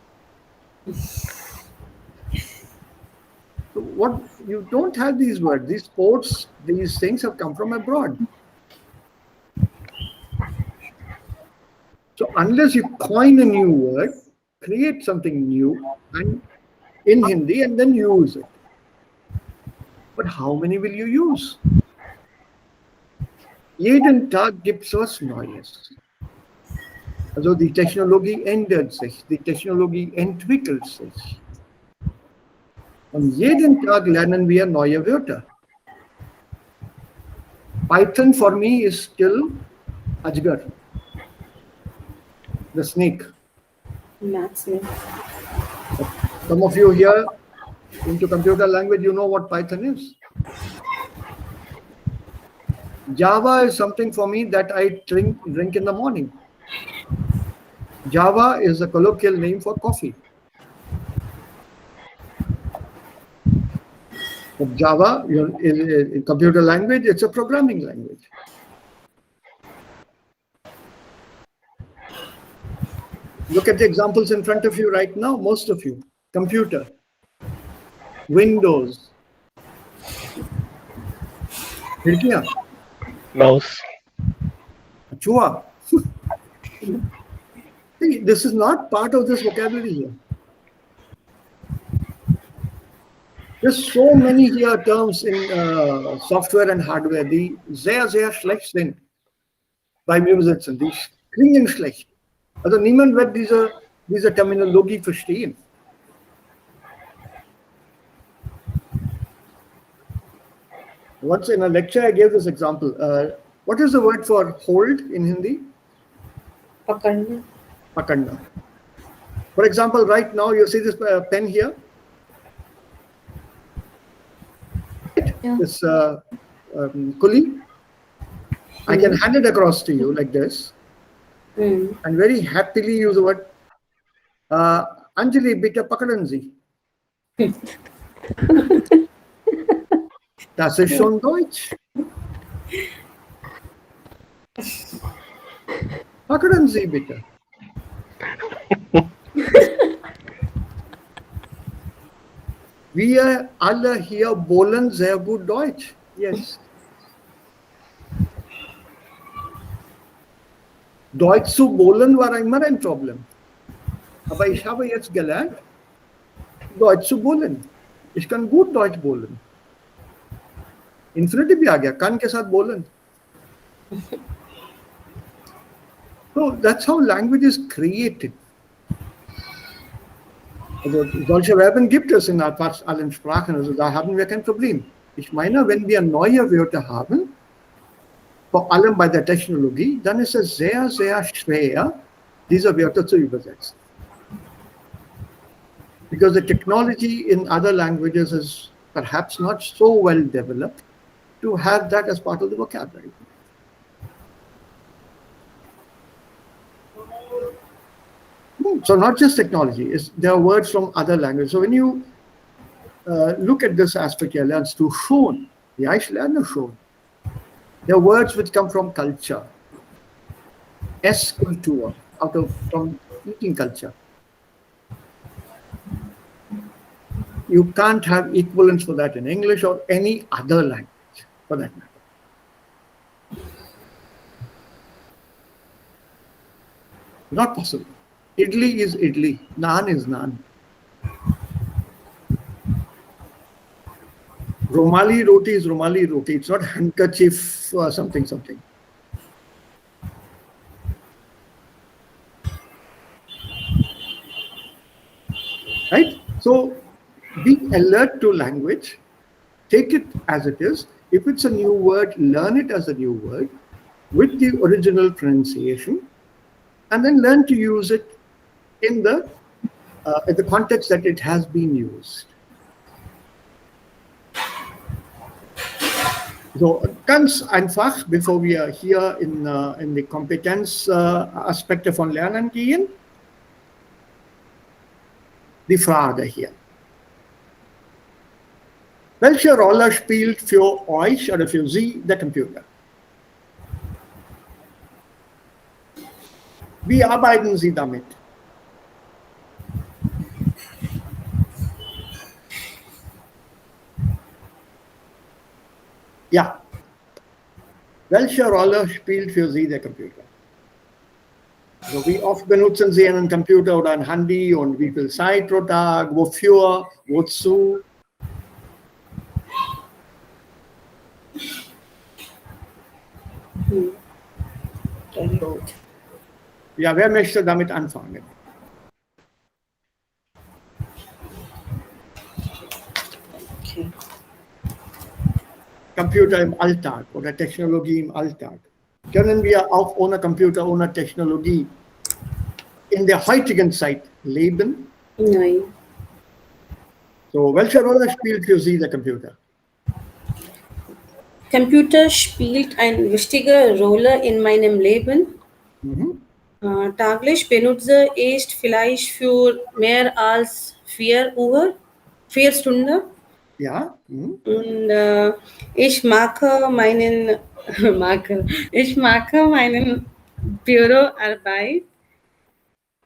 what you don't have these words. These sports, these things have come from abroad. So unless you coin a new word, create something new and in Hindi and then use it. But how many will you use? Jeden Tag gibt's was Neues. Also die Technologie ändert sich, die Technologie entwickelt sich. Und jeden Tag lernen wir neue Wörter. Python for me is still Ajgar, the snake.
Maths में.
Some of you here into computer language, you know what Python is. Java is something for me that I drink in the morning. Java is a colloquial name for coffee. But Java, in computer language, it's a programming language. Look at the examples in front of you right now, most of you. Computer, Windows, खिड़कियां,
Mouse.
चूहा. See, this is not part of this vocabulary here. There's so many here terms in software and hardware, die sehr schlecht sind beim Übersetzen. Die klingen schlecht. Also niemand wird diese Terminologie verstehen. Once in a lecture, I gave this example. What is the word for hold in Hindi?
पकड़ना.
Pakadna. For example, right now you see this pen here.
Yeah.
This kuli. I can hand it across to you like this and very happily use the word Anjali, bitte packern Sie. Das ist schon Deutsch. Packern Sie bitte. Wir alle hier wollen sehr gut Deutsch. Yes. Deutsch zu wollen war immer ein Problem. Aber ich habe jetzt gelernt, Deutsch zu wollen. Ich kann gut Deutsch wollen. Infinitive भी आ गया, कान के साथ बोलन. So that's how language is created. Also solche Verben gibt es in fast allen Sprachen, also da haben wir kein Problem. Ich meine, wenn wir neue Wörter haben, vor allem bei der Technologie, dann ist es sehr schwer, diese Wörter zu übersetzen. Because the technology in other languages is perhaps not so well developed to have that as part of the vocabulary. So not just technology, there are words from other languages. So when you look at this aspect, you learn to schon. Ja, ich lerne schon. There are words which come from culture. Esskultur, from eating culture. You can't have equivalents for that in English or any other language for that matter. Not possible. Idli is idli, naan is naan. Romali roti is Romali roti. It's not handkerchief or something. Right? So be alert to language. Take it as it is. If it's a new word, learn it as a new word with the original pronunciation, and then learn to use it in the context that it has been used. So ganz einfach, bevor wir hier in die Kompetenzaspekte von Lernen gehen, die Frage hier. Welche Rolle spielt für euch oder für Sie der Computer? Wie arbeiten Sie damit? Ja. Welche Rolle spielt für Sie der Computer? Also wie oft benutzen Sie einen Computer oder ein Handy und wie viel Zeit pro Tag? Wofür? Wozu? So. Ja, wer möchte damit anfangen? Computer im Alltag oder Technologie im Alltag? Können wir auch ohne Computer, ohne Technologie in der heutigen Zeit leben?
Nein.
So, welche Rolle spielt für Sie der Computer?
Computer spielt eine wichtige Rolle in meinem Leben.
Mhm.
Täglich benutze ich vielleicht für mehr als 4 Stunden.
Ja. Mhm.
Und ich mag meinen, ich mag meinen Büroarbeit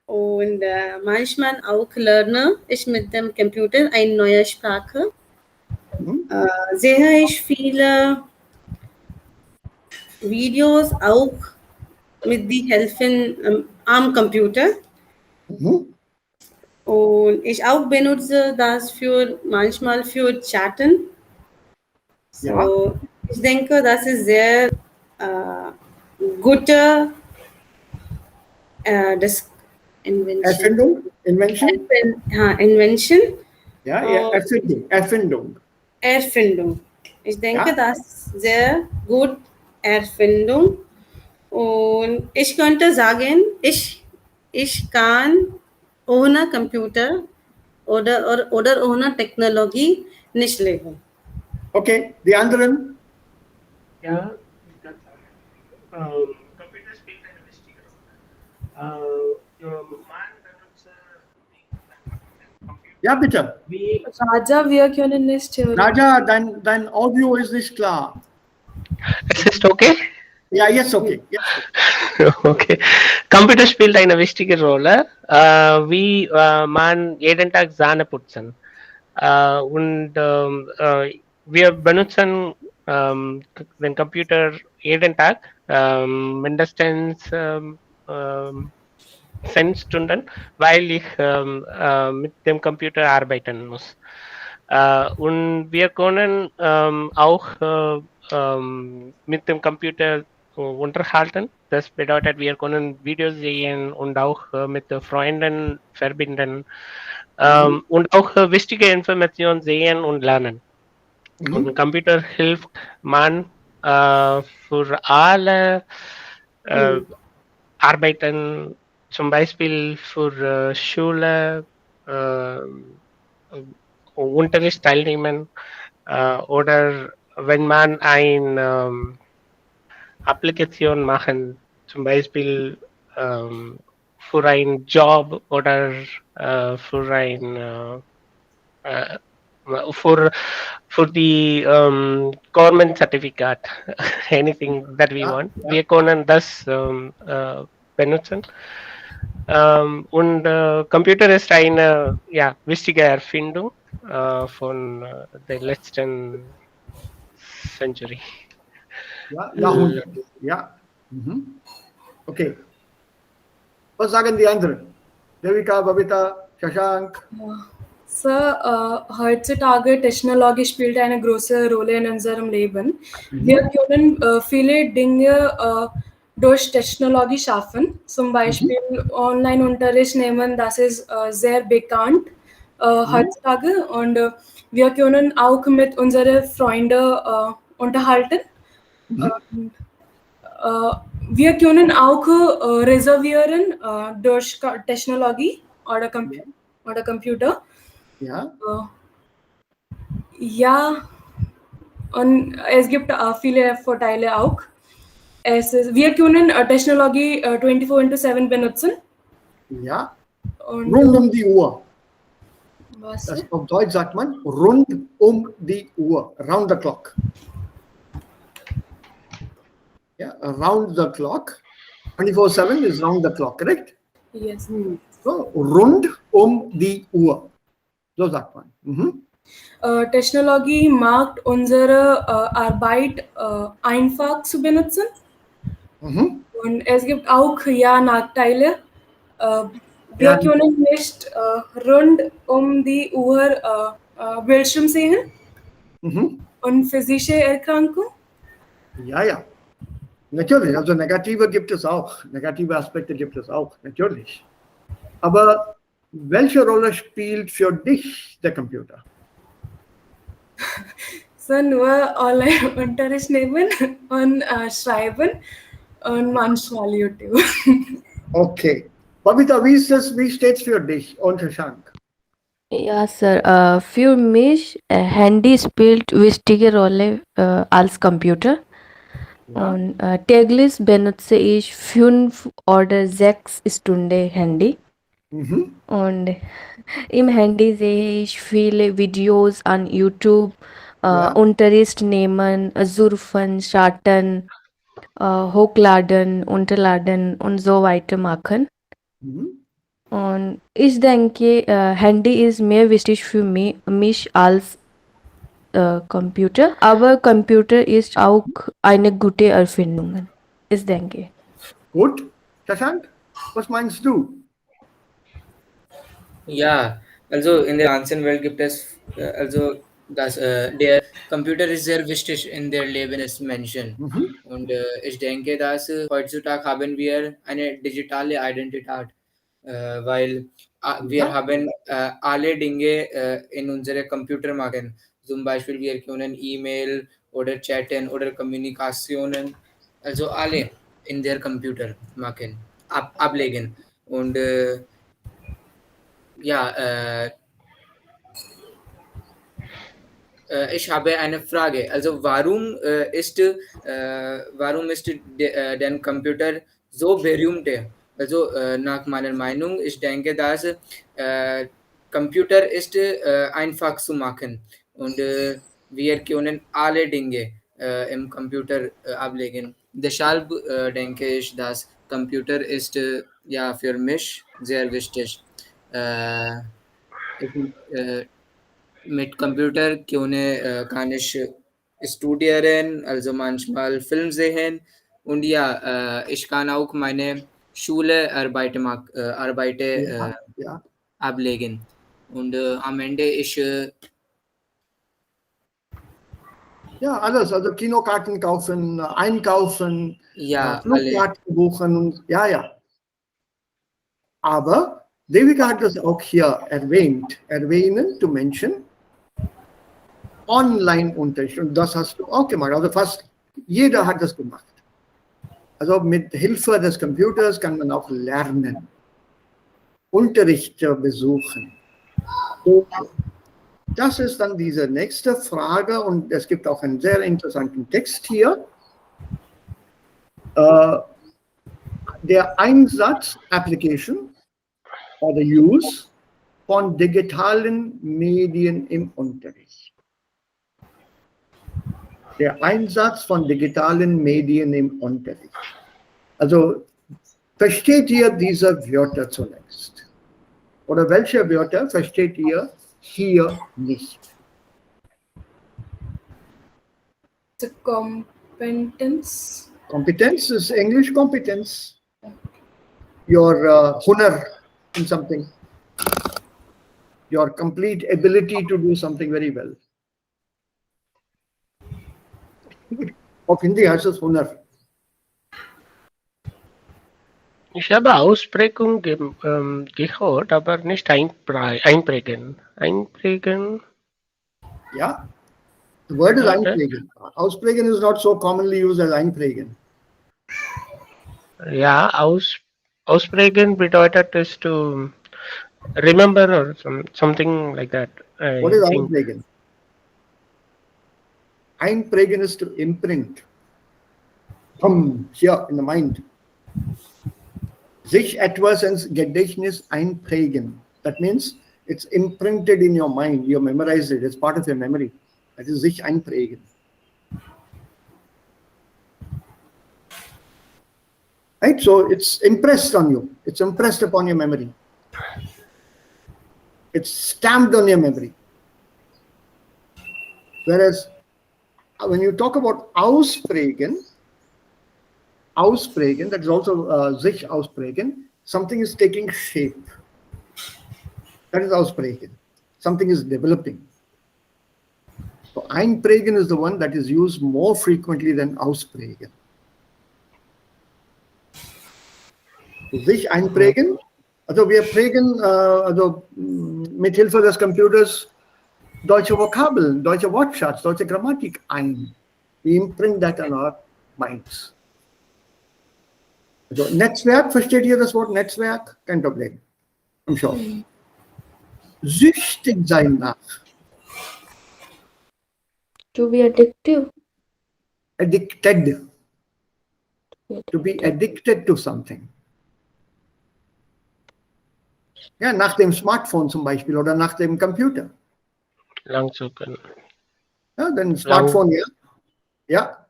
und manchmal auch lerne ich mit dem Computer eine neue Sprache.
Mhm.
Sehe ich viele Videos auch mit die helfen am Computer.
Mhm.
Und ich auch benutze das manchmal für Chatten. So,
Ja.
ich denke, das ist sehr gute das Invention.
Invention?
Invention.
Ja, ja, Erfindung.
Erfindung. Ich denke,
Ja.
das ist sehr gut Erfindung. Und ich könnte sagen, ich kann ohne Computer oder ohne Technologie nicht leben.
Okay, die anderen?
Ja, ich kann sagen. Computer spielt eine wichtige Rolle. Man benutzt Computer
Ja, bitte.
wie
Raja, wir können nicht hören.
Raja, dein Audio ist nicht klar.
es ist okay.
Ja, jetzt okay. Jetzt okay.
Okay. Computer spielt eine wichtige Rolle, wie man jeden Tag Zähne putzen. Und wir benutzen den Computer jeden Tag, mindestens 10 Stunden, weil ich mit dem Computer arbeiten muss. Und wir können auch mit dem Computer unterhalten. Das bedeutet, wir können Videos sehen und auch mit Freunden verbinden und auch wichtige Informationen sehen und lernen. Und der Computer hilft man für alle Arbeiten, zum Beispiel für Schule, Unterricht teilnehmen oder wenn man ein Applikation machen, zum Beispiel für einen Job oder für ein for the government certificate, anything that we want. Wir können das benutzen. Und Computer ist eine wichtige Erfindung von der letzten Century.
Ja, Jahrhundert. Ja. Mhm. Okay. Was sagen die anderen? Devika, Babita, Shashank?
Sir, heutzutage Technologie spielt eine große Rolle in unserem Leben. Wir können viele Dinge durch Technologie schaffen. Zum Beispiel Online-Unterricht nehmen, das ist sehr bekannt heutzutage. Und wir können auch mit unseren Freunden unterhalten. Wir können auch reservieren durch Technologie oder Computer.
Ja.
Ja, und es gibt viele Vorteile auch. Wir können Technologie 24/7 benutzen.
Ja.
Und,
Rund um die Uhr.
was?
Das auf Deutsch sagt man rund um die Uhr. Round the clock. Ja, around the clock. 24/7 is round the clock, correct?
Yes.
So, rund um die Uhr. So sagt man.
Technologie macht unsere Arbeit einfach zu benutzen. Und es gibt auch Nachteile. Wir können nicht rund um die Uhr Bildschirm sehen und physische Erkrankung.
Ja. Natürlich, also negative gibt es auch. Negative Aspekte gibt es auch, natürlich. Aber welche Rolle spielt für dich der Computer?
So nur online Unterricht nehmen und schreiben und manchmal YouTube.
Okay. Babita, wie steht's für dich und Shashank?
Ja, Sir. Für mich Handy spielt wichtige Rolle als Computer.
Ja.
Und täglich benutze ich 5 oder 6 Stunden Handy.
Mhm.
Und im Handy sehe ich viele Videos an YouTube,
Ja.
Unterricht nehmen, surfen, starten, hochladen, unterladen und so weiter machen.
Mhm.
Und ich denke, Handy ist mehr wichtig für mich als Computer, aber Computer ist auch eine gute Erfindung. Ich denke.
Gut. Shashank, was meinst du?
Ja, also in der ganzen Welt gibt es der Computer ist sehr wichtig in der Leben des Menschen.
Mhm.
Und ich denke, dass heutzutage haben wir eine digitale Identität, weil wir
Ja.
haben alle Dinge in unsere Computer machen. Zum Beispiel wir können E-Mail oder chatten oder Kommunikationen, also alle in der Computer machen, ablegen. Und ja, ich habe eine Frage. Also warum ist dein Computer so berühmt? Also nach meiner Meinung, ich denke, dass Computer ist einfach zu machen und wir können alle Dinge im Computer ablegen. Deshalb denke ich, dass Computer ist ja für mich sehr wichtig. Äh, ich, äh, mit Computer kann ich studieren, also manchmal Film sehen und ja, ich kann auch meine Arbeit
Ja. Ja.
ablegen. Und am Ende
Ja, alles. Also Kinokarten kaufen, einkaufen,
ja, alle.
Flugkarten buchen und ja, ja. Aber Devika hat das auch hier erwähnen, to mention, Online-Unterricht. Und das hast du auch gemacht. Also fast jeder hat das gemacht. Also mit Hilfe des Computers kann man auch lernen, Unterricht besuchen. So, das ist dann diese nächste Frage und es gibt auch einen sehr interessanten Text hier. Der Einsatz, Application oder Use von digitalen Medien im Unterricht. Der Einsatz von digitalen Medien im Unterricht. Also versteht ihr diese Wörter zunächst? Oder welche Wörter versteht ihr hier nicht?
The competence.
Competence is English competence. Your hunar in something. Your complete ability to do something very well. Auf Hindi heißt es Hunar.
Ich habe Ausprägung gehört, aber nicht einprägen. Einprägen?
Ja, the word is
Okay.
einprägen. Ausprägen is not so commonly used as einprägen.
Ja, ausprägen bedeutet es to remember or something like that.
What is
I think.
einprägen? Einprägen is to imprint. Here in the mind. Sich etwas ins Gedächtnis einprägen. That means it's imprinted in your mind. You memorize it. It's part of your memory. That is sich einprägen. Right? So it's impressed on you. It's impressed upon your memory. It's stamped on your memory. Whereas when you talk about ausprägen, that is also sich ausprägen, something is taking shape. That is ausprägen. Something is developing. So einprägen is the one that is used more frequently than ausprägen. So sich einprägen, also wir prägen, also mit Hilfe des Computers deutsche Vokabeln, deutsche Wortschatz, deutsche Grammatik ein. We imprint that on our minds. Also Netzwerk, versteht ihr das Wort Netzwerk? Kein Problem. I'm sure. Süchtig sein nach.
To be addictive.
Addicted. To be addicted to something. Ja, nach dem Smartphone zum Beispiel oder nach dem Computer.
Lang suchen.
Ja, denn Smartphone, ja.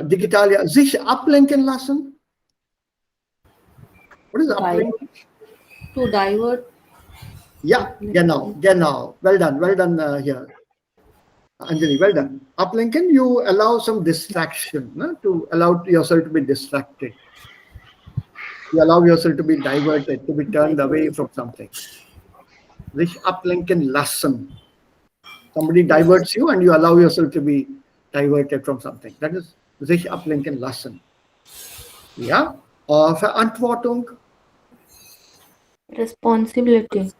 Digital, ja. Sich ablenken lassen. What is ablenken?
To divert.
Ja, genau. Well done here. Anjali, well done. Ablenken, you allow some distraction, no? To allow yourself to be distracted. You allow yourself to be diverted, to be turned away from something. Sich ablenken lassen. Somebody diverts you and you allow yourself to be diverted from something. That is sich ablenken lassen. Ja, Verantwortung.
Responsibility.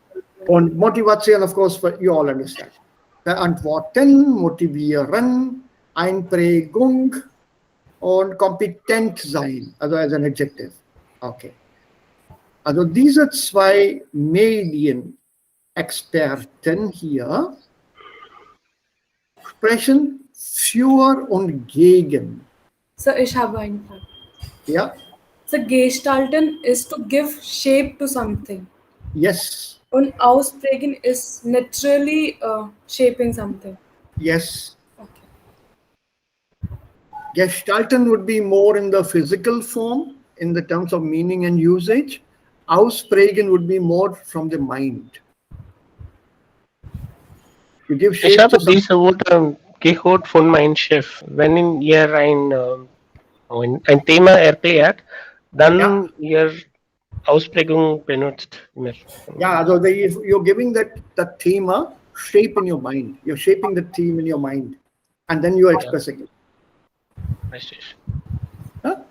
Und Motivation, of course, you all understand. Verantworten, motivieren, Einprägung und kompetent sein, also as an adjective. Okay. Also diese zwei Medienexperten hier sprechen für und gegen.
So, ich habe eine Frage.
Ja?
So, Gestalten is to give shape to something.
Yes.
Und Ausprägen is naturally shaping something.
Yes.
Okay.
Gestalten would be more in the physical form, in the terms of meaning and usage. Ausprägen would be more from the mind. You give shape
Ich habe
to something.
diese Worte gehört von meinem Chef. Wenn ihr ein Thema erklärt, dann ihr Ausprägung benutzt.
Yeah, also you're giving that thema shape in your mind. You're shaping the theme in your mind, and then you're expressing it.
Richtig.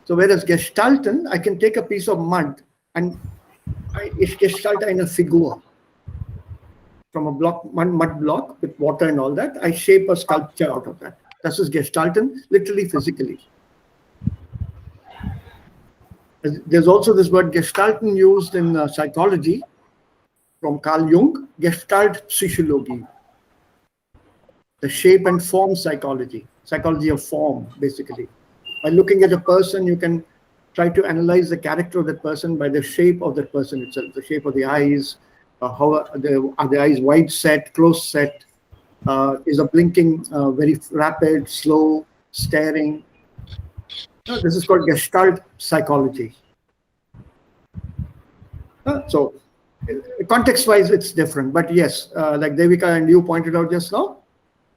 So whereas gestalten, I can take a piece of mud and ich gestalte eine Figur from a mud block with water and all that. I shape a sculpture out of that. This is gestalten, literally physically. There's also this word gestalten used in psychology from Carl Jung, Gestaltpsychologie, the shape and form psychology of form, basically. By looking at a person, you can try to analyze the character of that person by the shape of that person itself, the shape of the eyes, how are the eyes wide set, close set, is a blinking very rapid, slow, staring. This is called Gestalt psychology. So context-wise, it's different. But yes, like Devika and you pointed out just now,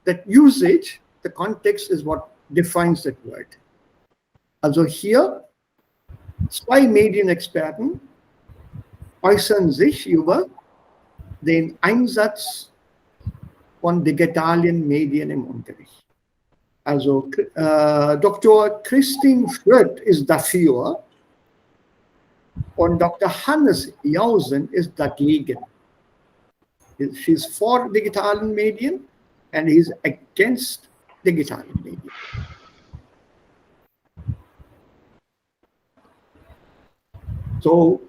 that usage, the context is what defines that word. Also hier, zwei Medienexperten äußern sich über den Einsatz von digitalen Medien im Unterricht. Also Dr. Christine Schritt ist dafür und Dr. Hannes Jausen ist dagegen. She's for digitalen Medien and he's against digitalen Medien. So,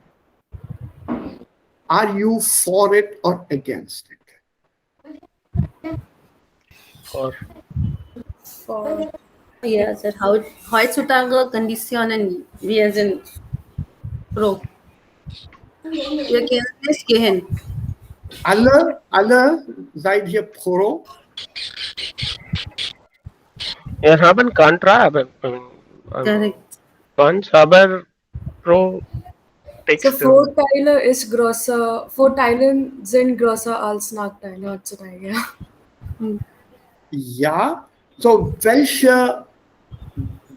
are you for it or against it?
For.
Ja, sir. Heutzutage Konditionen, wir sind pro. Wir können nicht gehen.
Alle seid ihr pro?
Wir haben Contra, aber
Correct.
Cons, aber pro Text.
So Vorteile ist größer, Vorteile sind größer als Nachteile heutzutage.
Ja, so welche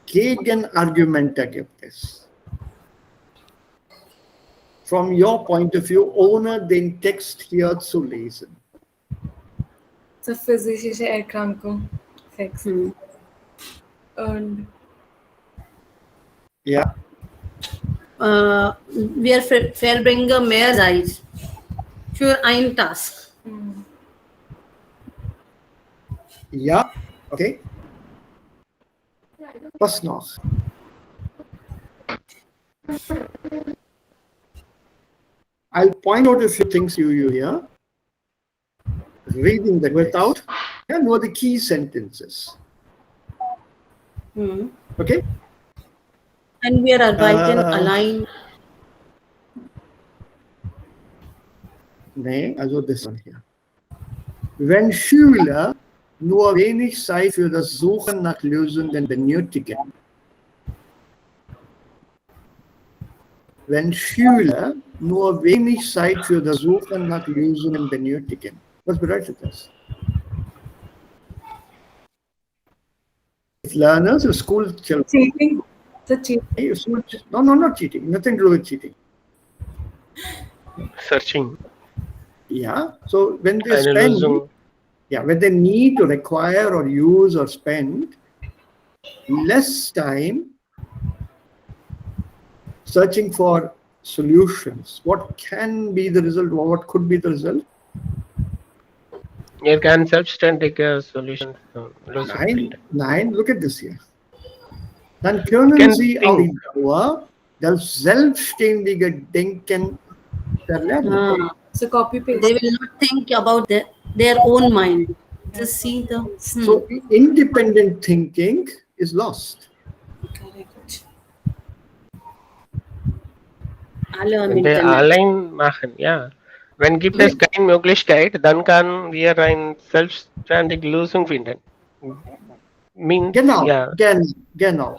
Gegenargumente gibt es? From your point of view, ohne den Text hier zu lesen.
So physische Erkrankung. Fix. Und
Ja.
Wir verbringen mehr Zeit für einen Task.
Ja, okay. Was noch? I'll point out a few things you hear. Reading the without, and what the key sentences. Okay?
And we are writing align.
Nee, also das one hier. Wenn Schüler nur wenig Zeit für das Suchen nach Lösungen benötigen, wenn Schüler nur wenig Zeit für das Suchen nach Lösungen benötigen. Was bedeutet das? If learners or school children.
Cheating. It's a cheating.
No, not cheating. Nothing to do with cheating.
Searching.
Yeah. So when they
Eine
spend,
Lösung.
when they need to require or use or spend less time searching for solutions, what can be the result or what could be the result?
Ihr kann selbstständige Solutions Lösung finden.
Nein, look at this here. Dann können
Can
Sie
think.
auf die Dauer das selbstständige Denken verlernen.
So copy paste.
They will not think about their own mind. Just see the.
So independent thinking is lost.
Correct.
Alle am
Wenn wir
Internet.
allein machen, ja. Wenn gibt es keine Möglichkeit, dann kann wir eine selbstständige Lösung finden. Means,
Genau,
ja.
genau.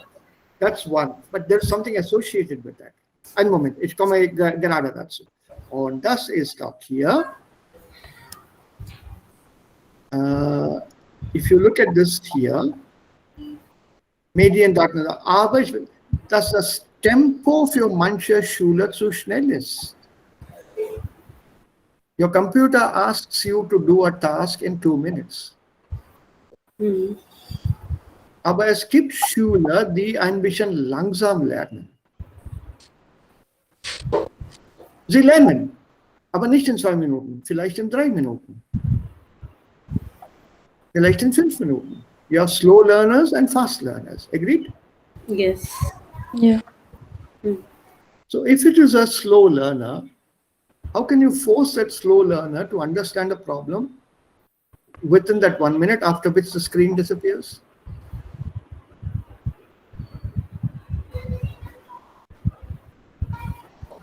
That's one. But there's something associated with that. Einen Moment, ich komme gerade dazu. Und das ist auch hier. If you look at this here, Mediendaten, aber dass das Tempo für manche Schüler zu schnell ist. Your computer asks you to do a task in 2 minutes. Aber es gibt Schüler, die ein bisschen langsam lernen. Sie lernen, aber nicht in 2 Minuten, vielleicht in 3 Minuten. Vielleicht in 5 Minuten. You have slow learners and fast learners. Agreed?
Yes.
Yeah.
So if it is a slow learner, how can you force that slow learner to understand a problem within that 1 minute, after which the screen disappears?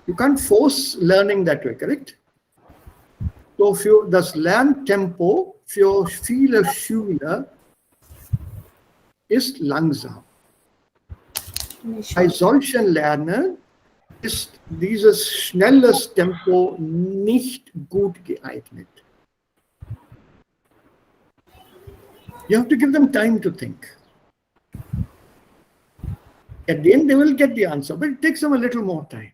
You can't force learning that way, correct? So für das Lerntempo für viele Schüler ist langsam. Bei solchen Lernern ist dieses schnelles Tempo nicht gut geeignet. You have to give them time to think. At the end, they will get the answer, but it takes them a little more time.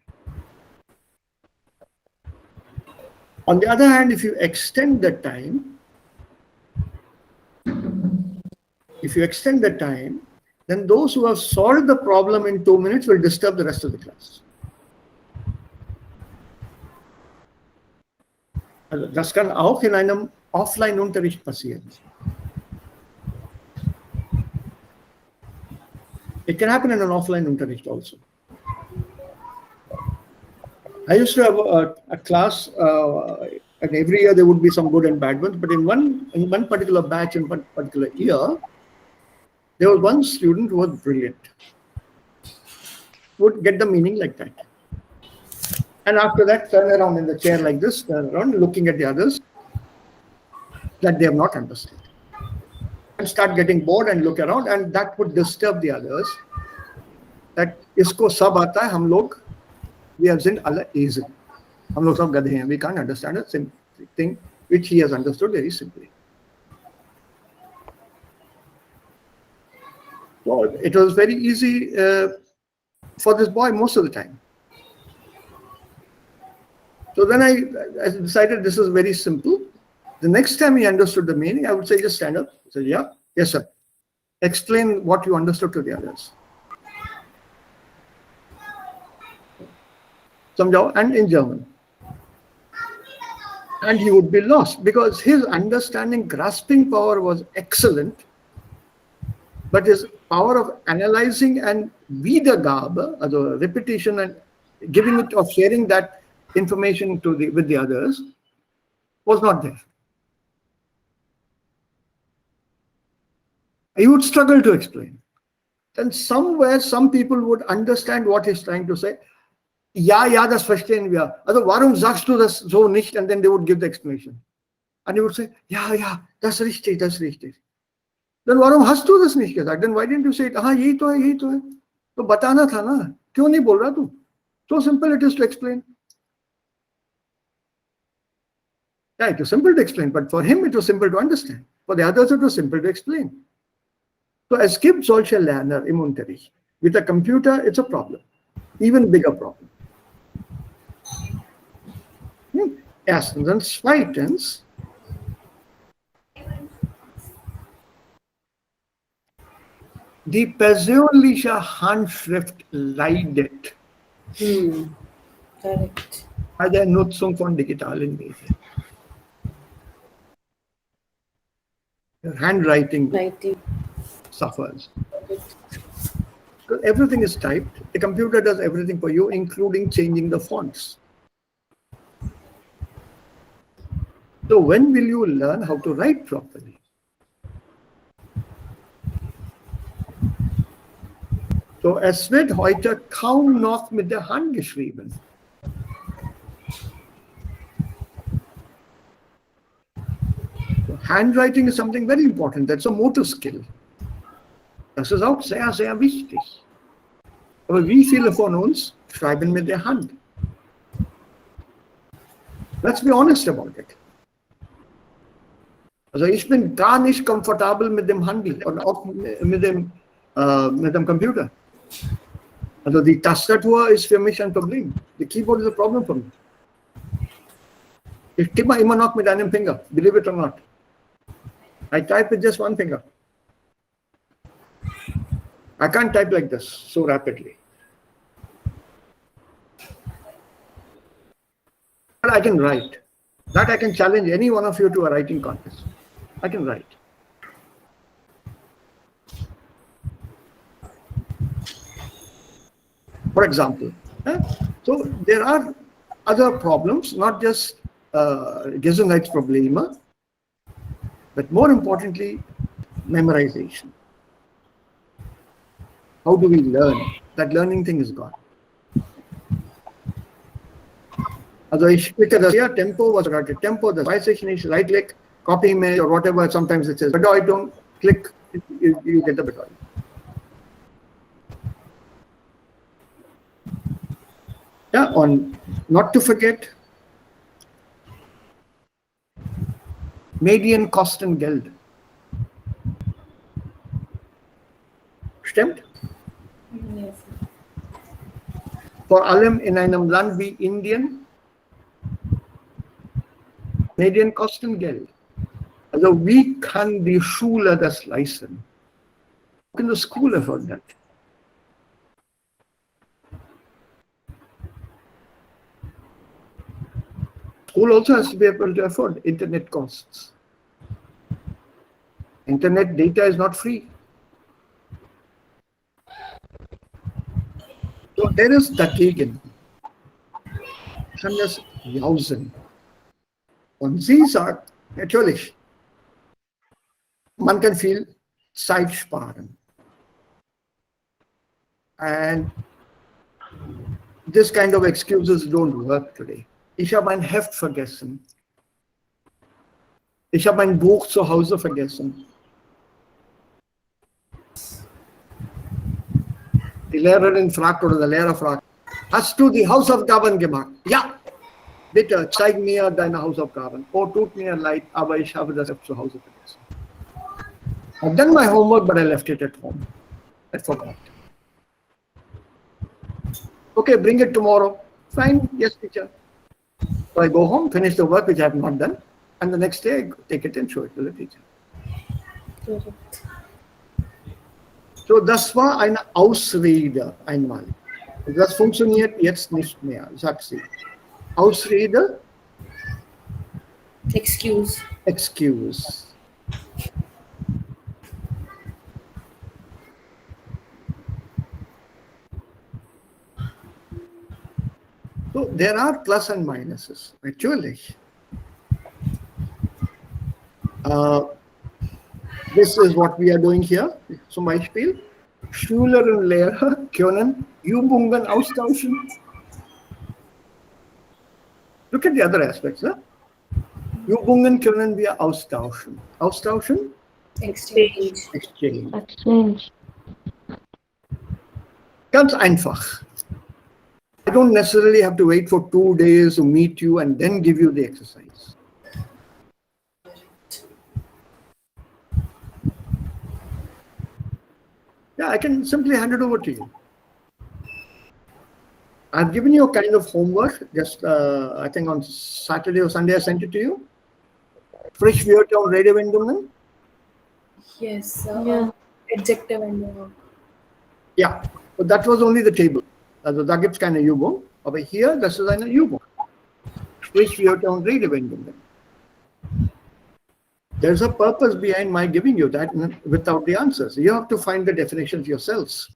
On the other hand, if you extend the time, then those who have solved the problem in 2 minutes will disturb the rest of the class. Also das kann auch in einem Offline-Unterricht passieren. It can happen in an Offline-Unterricht also. I used to have a class, and every year there would be some good and bad ones, but in one particular batch, in one particular year, there was one student who was brilliant, would get the meaning like that. And after that, turn around in the chair like this, turn around, looking at the others that they have not understood. And start getting bored and look around, and that would disturb the others. That isko sab aata hai, hum log, we have sinned Allah is. Hum log sab gadhe hain. We can't understand a simple thing which he has understood very simply. So it was very easy for this boy most of the time. So then I decided this is very simple. The next time he understood the meaning, I would say just stand up. Say, yeah, yes sir. Explain what you understood to the others. Samjhao, and in German. and he would be lost because his understanding, grasping power was excellent, but his power of analyzing and Wiedergabe, also repetition and giving it or sharing that information with the others, was not there. He would struggle to explain. Then somewhere some people would understand what he's trying to say. Ja, das verstehen wir. Also warum sagst du das so nicht? And then they would give the explanation. And he would say, ja, das ist richtig, das ist richtig. Then warum hast du das nicht gesagt? Then why didn't you say it? हाँ यही तो है, यही तो है. तो बताना था ना. क्यों नहीं बोल रहा तू? So simple it is to explain. Yeah, it was simple to explain, but for him it was simple to understand. For the others it was simple to explain. So es gibt solche Lerner im Unterricht. With a computer it's a problem. Even bigger problem. Erstens und zweitens, die persönliche Handschrift leidet
Correct.
bei der Nutzung von digitalen Medien. Your handwriting
Writing.
suffers. Because everything is typed. The computer does everything for you, including changing the fonts. So when will you learn how to write properly? So es wird heute kaum noch mit der Hand geschrieben. So handwriting is something very important. That's a motor skill. Das ist auch sehr, sehr wichtig. Aber wie viele von uns schreiben mit der Hand? Let's be honest about it. Also ich bin gar nicht komfortabel mit dem Handel und auch mit dem Computer. Also die Tastatur ist für mich ein Problem. The keyboard is a problem for me. Ich tippe immer noch mit einem Finger, believe it or not. I type with just one finger. I can't type like this so rapidly. But I can write. That I can challenge any one of you to a writing contest. I can write. For example, so there are other problems, not just Gesundheitsprobleme, but more importantly, memorization. How do we learn? That learning thing is gone. Also ich klicke das hier, Tempo, was gerade Tempo, das weiß ich nicht, right click, copy image or whatever, sometimes it says Bedeutung, click, you get the Bedeutung. Yeah, on not to forget, Medienkosten-Geld. Stimmt?
Yes.
Vor allem in einem Land wie Indien, Medienkosten-Geld. Also wie kann die Schule das leisten? How can the school afford that? School also has to be able to afford internet costs. Internet data is not free. So there is dagegen. Kann das jausen. Und sie sagt, natürlich, man kann viel Zeit sparen. And this kind of excuses don't work today. Ich habe mein Heft vergessen. Ich habe mein Buch zu Hause vergessen. Die Lehrerin fragt oder der Lehrer fragt, hast du die Hausaufgaben gemacht? Ja, bitte zeig mir deine Hausaufgaben. Oh, tut mir leid, aber ich habe das Heft zu Hause vergessen. I've done my homework, but I left it at home. I forgot. Okay, bring it tomorrow. Fine, yes, teacher. So I go home, finish the work which I have not done, and the next day I take it and show it to the teacher.
Correct.
So das war eine Ausrede einmal. Das funktioniert jetzt nicht mehr, sagt sie. Ausrede,
Excuse.
Excuse. So there are plus and minuses, actually. This is what we are doing here. Zum Beispiel, Schüler und Lehrer können Übungen austauschen. Look at the other aspects. Huh? Übungen können wir austauschen. Austauschen?
Exchange.
Exchange.
Exchange.
Ganz einfach. I don't necessarily have to wait for 2 days to meet you and then give you the exercise. Yeah, I can simply hand it over to you. I've given you a kind of homework, just I think on Saturday or Sunday I sent it to you. Frisch Wörter und Redewendungen.
Yes.
Yeah.
Adjective and
Ja, but that was only the table. Also da gibt es keine Übung, aber hier, das ist eine Übung. Sprich Wörter und Redewendungen. There's a purpose behind my giving you that without the answers. You have to find the definitions yourselves.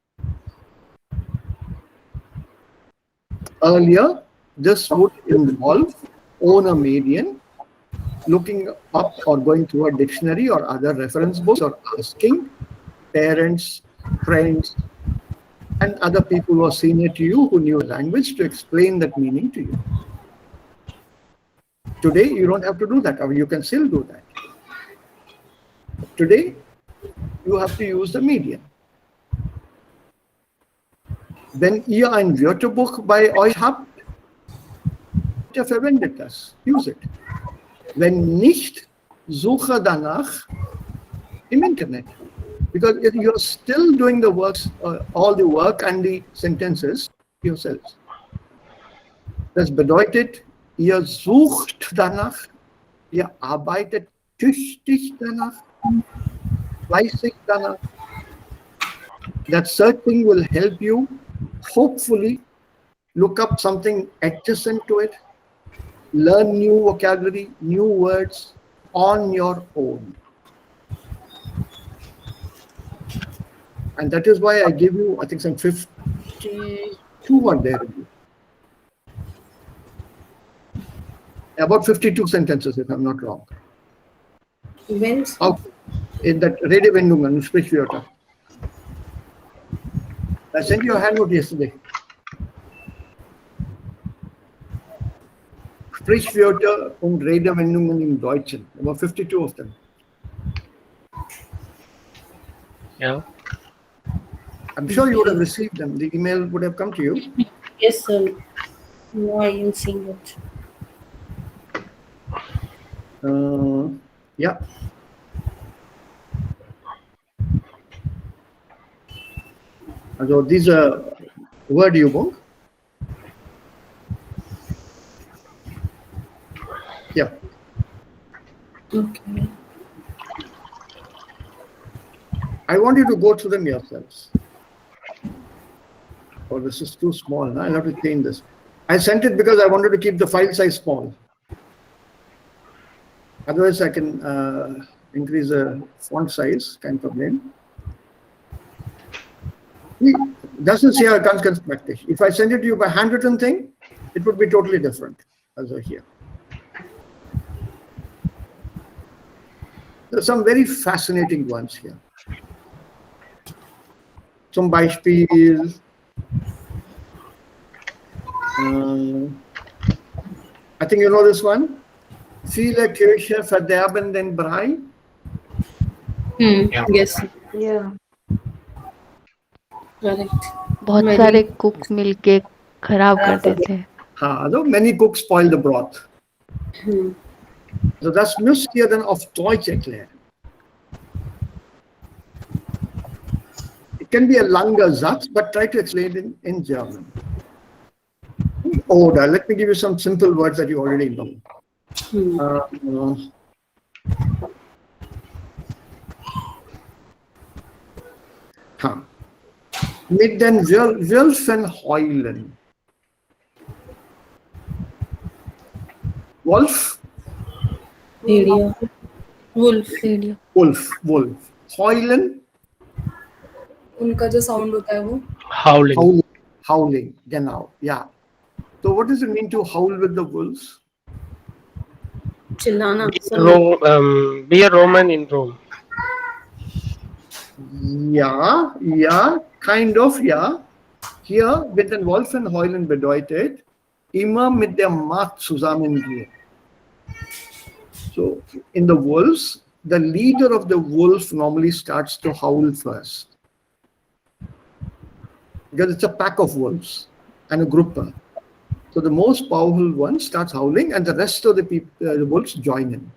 Earlier, this would involve own a median, looking up or going through a dictionary or other reference books or asking parents, friends, and other people who are senior to you who knew language to explain that meaning to you. Today, you don't have to do that, or you can still do that. Today, you have to use the median. Wenn ihr ein Wörterbuch bei euch habt, bitte verwendet das. Use it. Wenn nicht, suche danach im Internet. Because you're still doing the works, all the work and the sentences yourselves. Das bedeutet, ihr sucht danach, ihr arbeitet tüchtig danach, fleißig danach. That searching will help you hopefully look up something adjacent to it, learn new vocabulary, new words on your own. And that is why I give you, I think, some 52 are there. About 52 sentences, if I'm not wrong.
When?
In that Redewendungen, Sprichwörter. I sent you a handbook yesterday. Sprichwörter und Redewendungen im Deutschen. About 52 of them.
Yeah.
I'm sure you would have received them. The email would have come to you.
Yes, sir. No, I didn't see it.
Yeah. Also diese Wordübung. Yeah.
Okay.
I want you to go through them yourselves. Oh, this is too small. Now I'll have to change this. I sent it because I wanted to keep the file size small. Otherwise, I can increase the font size, kein Problem. Das ist ja ganz, ganz praktisch. If I send it to you by handwritten thing, it would be totally different. Also here. There are some very fascinating ones here. Zum Beispiel, I think you know this one. Viele Kirche verderben den Brei.
Yeah.
Yes,
Yeah.
correct.
बहुत सारे cook मिलके खराब करते थे.
हाँ, also many cooks spoil the broth. So das müsst ihr dann auf Deutsch erklären. It can be a langer Satz, but try to explain it in German. Oder, let me give you some simple words that you already know. Mit den Wölfen heulen. Wolf
Area. Wolf.
Radio.
Wolf. Heulen,
उनका जो sound होता है वो
Howling.
howling, genau, yeah. So what does it mean to howl with the wolves?
Chillana.
Be a Roman in Rome.
Ja, kind of, ja. Hier mit den Wolfen heulen bedeutet, immer mit der Macht zusammengehen. So in the wolves, the leader of the wolf normally starts to howl first. Because it's a pack of wolves and a group. So the most powerful one starts howling and the rest of the wolves join in.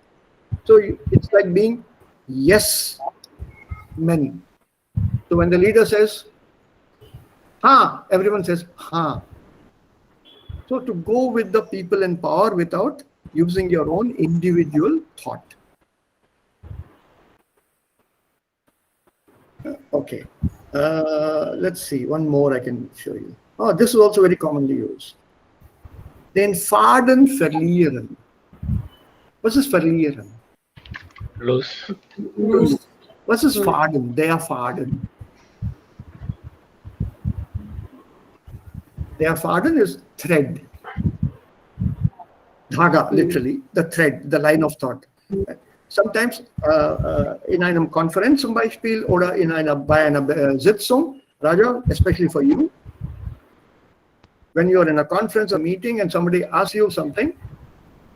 So it's like being yes men. So when the leader says, ha, everyone says, ha. So to go with the people in power without using your own individual thought. Okay. Let's see. One more I can show you. Oh, this is also very commonly used. Den Faden verlieren. Was ist verlieren?
Lose.
Was ist Faden? Der Faden. Der Faden is thread. Dhaga, literally, the thread, the line of thought. Sometimes in einem Konferenz zum Beispiel oder bei einer Sitzung, Raja, especially for you, when you're in a conference or meeting and somebody asks you something,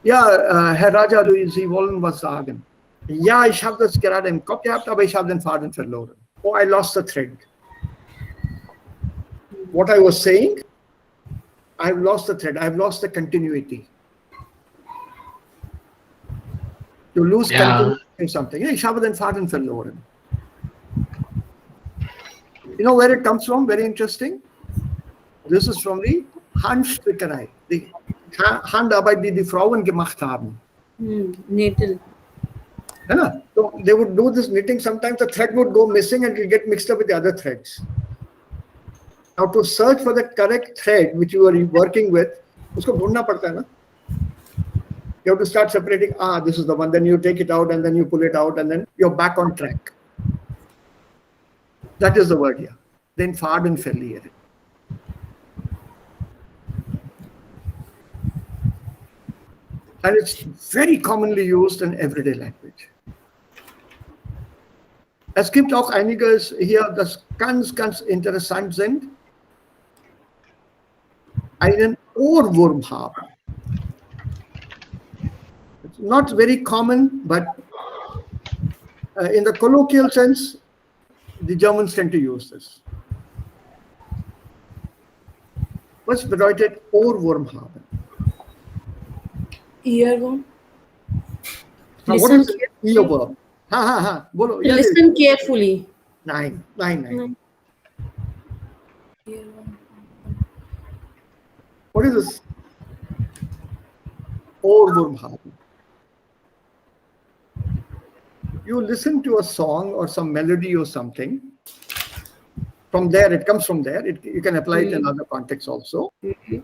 ja, Herr Raja, Sie wollen was sagen. Ja, ich habe das gerade im Kopf gehabt, aber ich habe den Faden verloren. Oh, I lost the thread. What I was saying, I've lost the thread, I've lost the continuity. You lose continuity in something. Ich habe den Faden verloren. You know where it comes from? Very interesting. This is from the Handstickerei, die Handarbeit, die Frauen gemacht haben.
Knitting.
Yeah, so they would do this knitting. Sometimes the thread would go missing and it will get mixed up with the other threads. Now to search for the correct thread which you are working with, usko dhundna padta hai na? You have to start separating, this is the one, then you take it out and then you pull it out and then you're back on track. That is the word here. Then Faden verlieren. And it's very commonly used in everyday language. Es gibt auch einiges hier, das ganz interessant sind. Einen Ohrwurm haben. It's not very common, but in the colloquial sense, the Germans tend to use this. Was bedeutet Ohrwurm haben?
earworm.
What is earworm? Bolo.
Listen carefully.
Nine.
Earworm.
What is this? Ohrwurm haben. You listen to a song or some melody or something. From there, it comes from there. You can apply it in other contexts also. You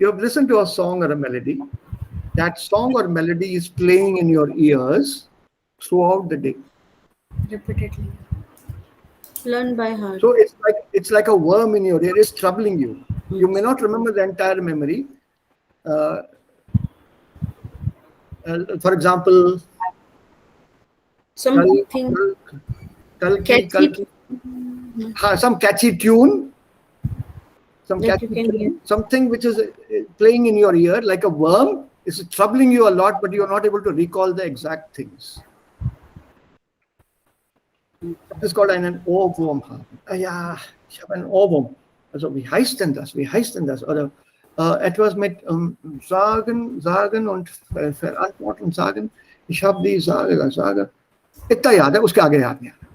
have listened to a song or a melody. That song or melody is playing in your ears throughout the day.
Repeatedly.
Learn by heart.
So it's like a worm in your ear. It's troubling you. You may not remember the entire memory. For example,
Something catchy.
Some catchy tune.
That you can hear.
Something which is playing in your ear like a worm is troubling you a lot, but you're not able to recall the exact things. Das ist called einen Ohrwurm haben. Ja, ich habe einen Ohrwurm. Also wie heißt denn das? Oder etwas mit sagen und verantworten sagen. Ich habe die Sage. इतना याद है, उसके आगे याद नहीं आता.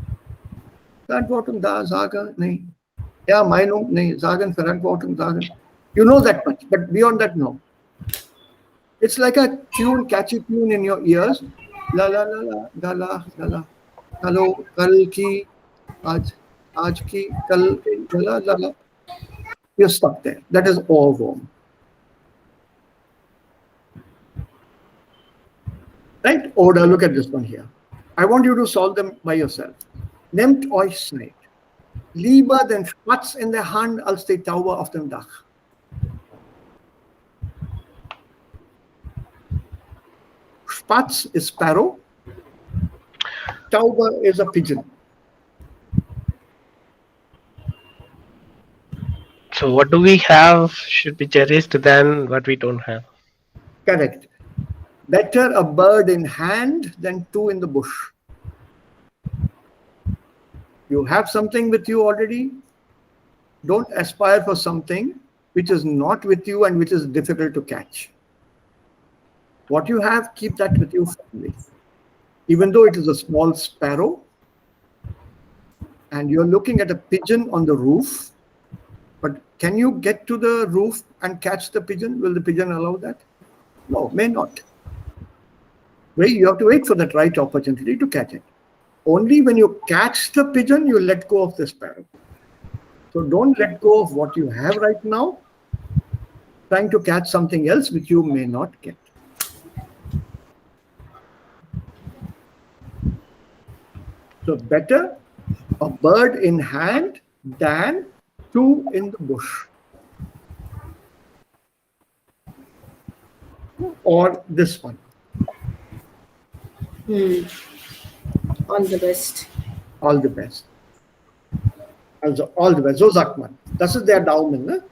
Verantwortung da, Sage, नहीं. Ja, Meinung, नहीं. Sagen, Verantwortung, sagen. You know that much, but beyond that, no. It's like a tune, catchy tune in your ears. La la la la, la la la la. Hello, kal ki, aaj ki, kal ki, la la la. You're stuck there. That is ohrwurm. Right? Oder, look at this one here. I want you to solve them by yourself. Nehmt euch Zeit. Lieber den Spatz in der Hand als die Taube auf dem Dach. Spatz is sparrow. Taube is a pigeon.
So what do we have should be cherished than what we don't have.
Correct. Better a bird in hand than two in the bush. You have something with you already. Don't aspire for something which is not with you and which is difficult to catch. What you have, keep that with you firmly. Even though it is a small sparrow and you're looking at a pigeon on the roof, but can you get to the roof and catch the pigeon? Will the pigeon allow that? No, may not. Right? You have to wait for that right opportunity to catch it. Only when you catch the pigeon, you let go of the sparrow. So don't let go of what you have right now, trying to catch something else which you may not get. So better a bird in hand than two in the bush. Or this one.
All the best.
All the best. Also, all the best. So sagt man. Das ist der Daumen, ne?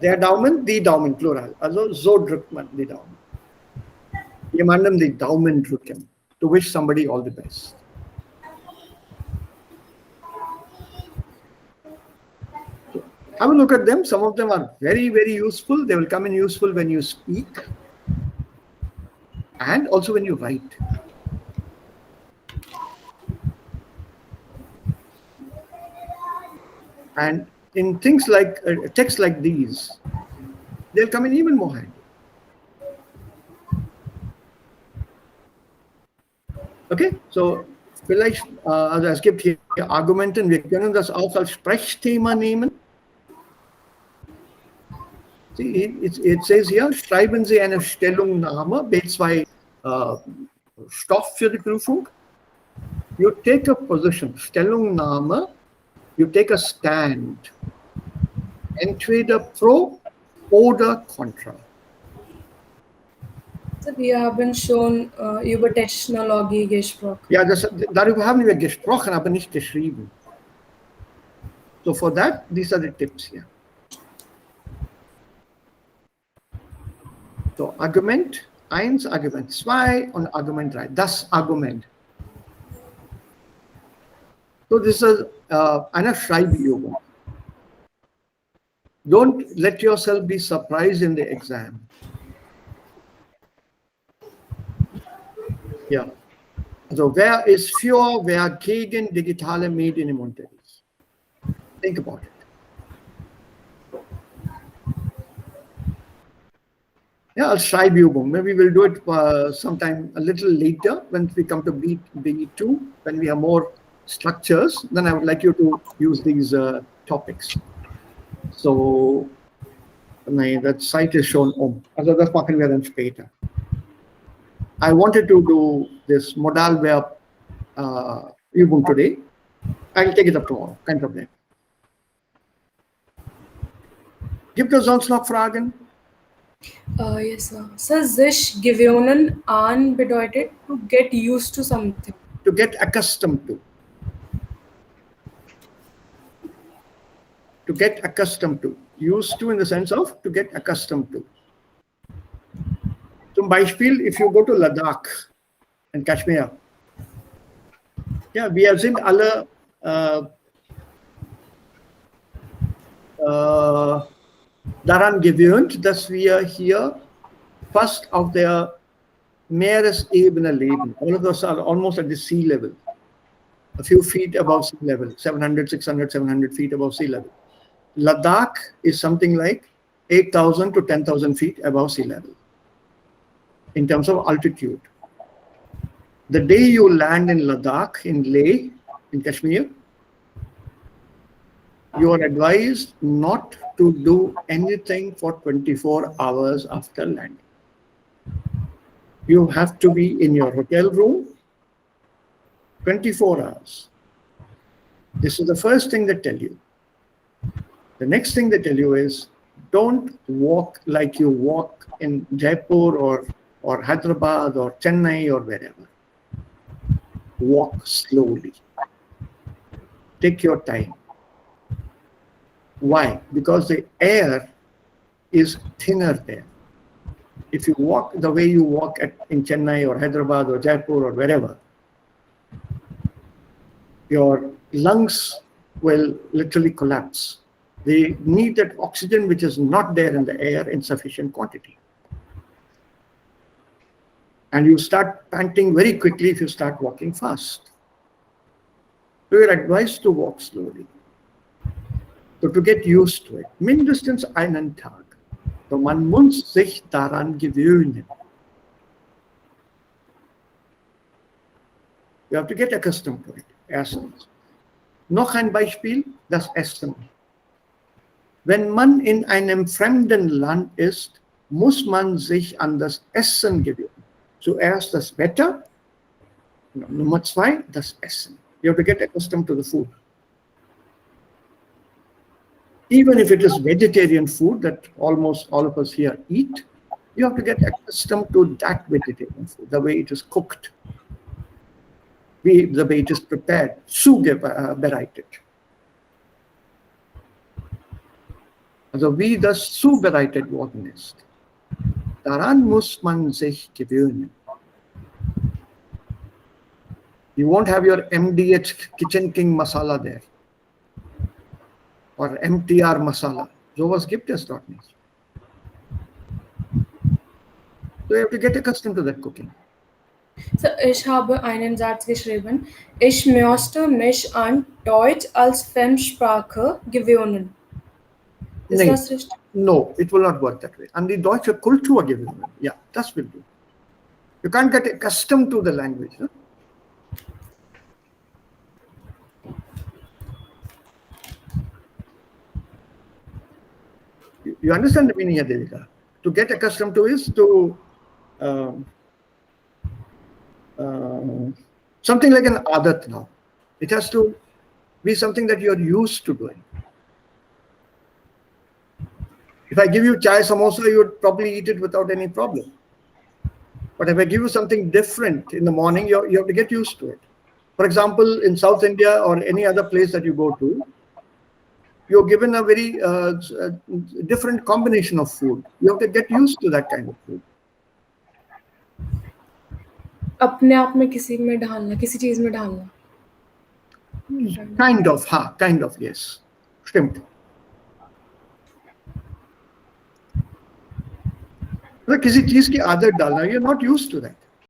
Der Daumen, die Daumen, Plural. Also so drückt man die Daumen. Jemandem die Daumen drücken. To wish somebody all the best. Have a look at them. Some of them are very, very useful. They will come in useful when you speak and also when you write. And in things like texts like these, they'll come in even more handy. Okay, so vielleicht, also es gibt hier Argumenten, wir können das auch als Sprechthema nehmen. It says here, schreiben Sie eine Stellungnahme, B2 Stoff für die Prüfung. You take a position, Stellungnahme, you take a stand. Entweder pro oder contra.
Wir haben schon über Technologie gesprochen.
Ja, darüber haben wir gesprochen, aber nicht geschrieben. So for that, these are the tips here. So Argument 1, Argument 2 und Argument 3. Das Argument. So this is eine Schreibübung. Don't let yourself be surprised in the exam. Ja. Also wer ist für, wer gegen digitale Medien im Unterricht? Think about it. Yeah, als Schreibübung. Maybe we'll do it sometime a little later when we come to B2, when we have more structures. Then I would like you to use these topics. So, that site is shown. Also das machen wir dann später. I wanted to do this Modalverb Übung today. I'll take it up tomorrow. Kein Problem. Gibt es sonst noch Fragen?
Yes, sir. Sir, sich gewöhnen an bedeutet to get used to something.
To get accustomed to. To get accustomed to. Used to in the sense of to get accustomed to. Zum Beispiel, if you go to Ladakh and Kashmir, ja, wir sind alle daran gewöhnt, dass wir hier fast auf der Meeresebene leben. All of us are almost at the sea level, a few feet above sea level, 700, 600, 700 feet above sea level. Ladakh is something like 8,000 to 10,000 feet above sea level in terms of altitude. The day you land in Ladakh, in Leh, in Kashmir, you are advised not to do anything for 24 hours after landing. You have to be in your hotel room 24 hours. This is the first thing they tell you. The next thing they tell you is, don't walk like you walk in Jaipur or Hyderabad or Chennai or wherever. Walk slowly. Take your time. Why? Because the air is thinner there. If you walk the way you walk in Chennai or Hyderabad or Jaipur or wherever, your lungs will literally collapse. They need that oxygen which is not there in the air in sufficient quantity. And you start panting very quickly if you start walking fast. So you're advised to walk slowly. So to get used to it. Mindestens einen Tag. So man muss sich daran gewöhnen. You have to get accustomed to it. Erstens. Noch ein Beispiel, das Essen. Wenn man in einem fremden Land ist, muss man sich an das Essen gewöhnen. Zuerst das Wetter, Nummer 2, das Essen. You have to get accustomed to the food. Even if it is vegetarian food that almost all of us here eat, you have to get accustomed to that vegetarian food, the way it is cooked, the way it is prepared, zubereitet. Also wie das zubereitet worden ist. Daran muss man sich gewöhnen. You won't have your MDH Kitchen King Masala there. Or MTR Masala. Sowas gibt es dort nicht. So you have to get accustomed to that cooking.
So, ich habe einen Satz geschrieben. Ich möchte mich an Deutsch als Fremdsprache gewöhnen. Ist
Nee.
das richtig?
No, it will not work that way. An die deutsche Kultur gewöhnen. Yeah, das will do. You can't get accustomed to the language. No? You understand the meaning of Devika? To get accustomed to is to something like an adat now. It has to be something that you're used to doing. If I give you chai samosa, you would probably eat it without any problem. But if I give you something different in the morning, you have to get used to it. For example, in South India or any other place that you go to, you're given a very different combination of food. You have to get used to that kind of food.
अपने आप में किसी में ढालना, किसी चीज में ढालना.
Kind of, yes. Stimmt. किसी चीज की आदत डालना, you're not used to that.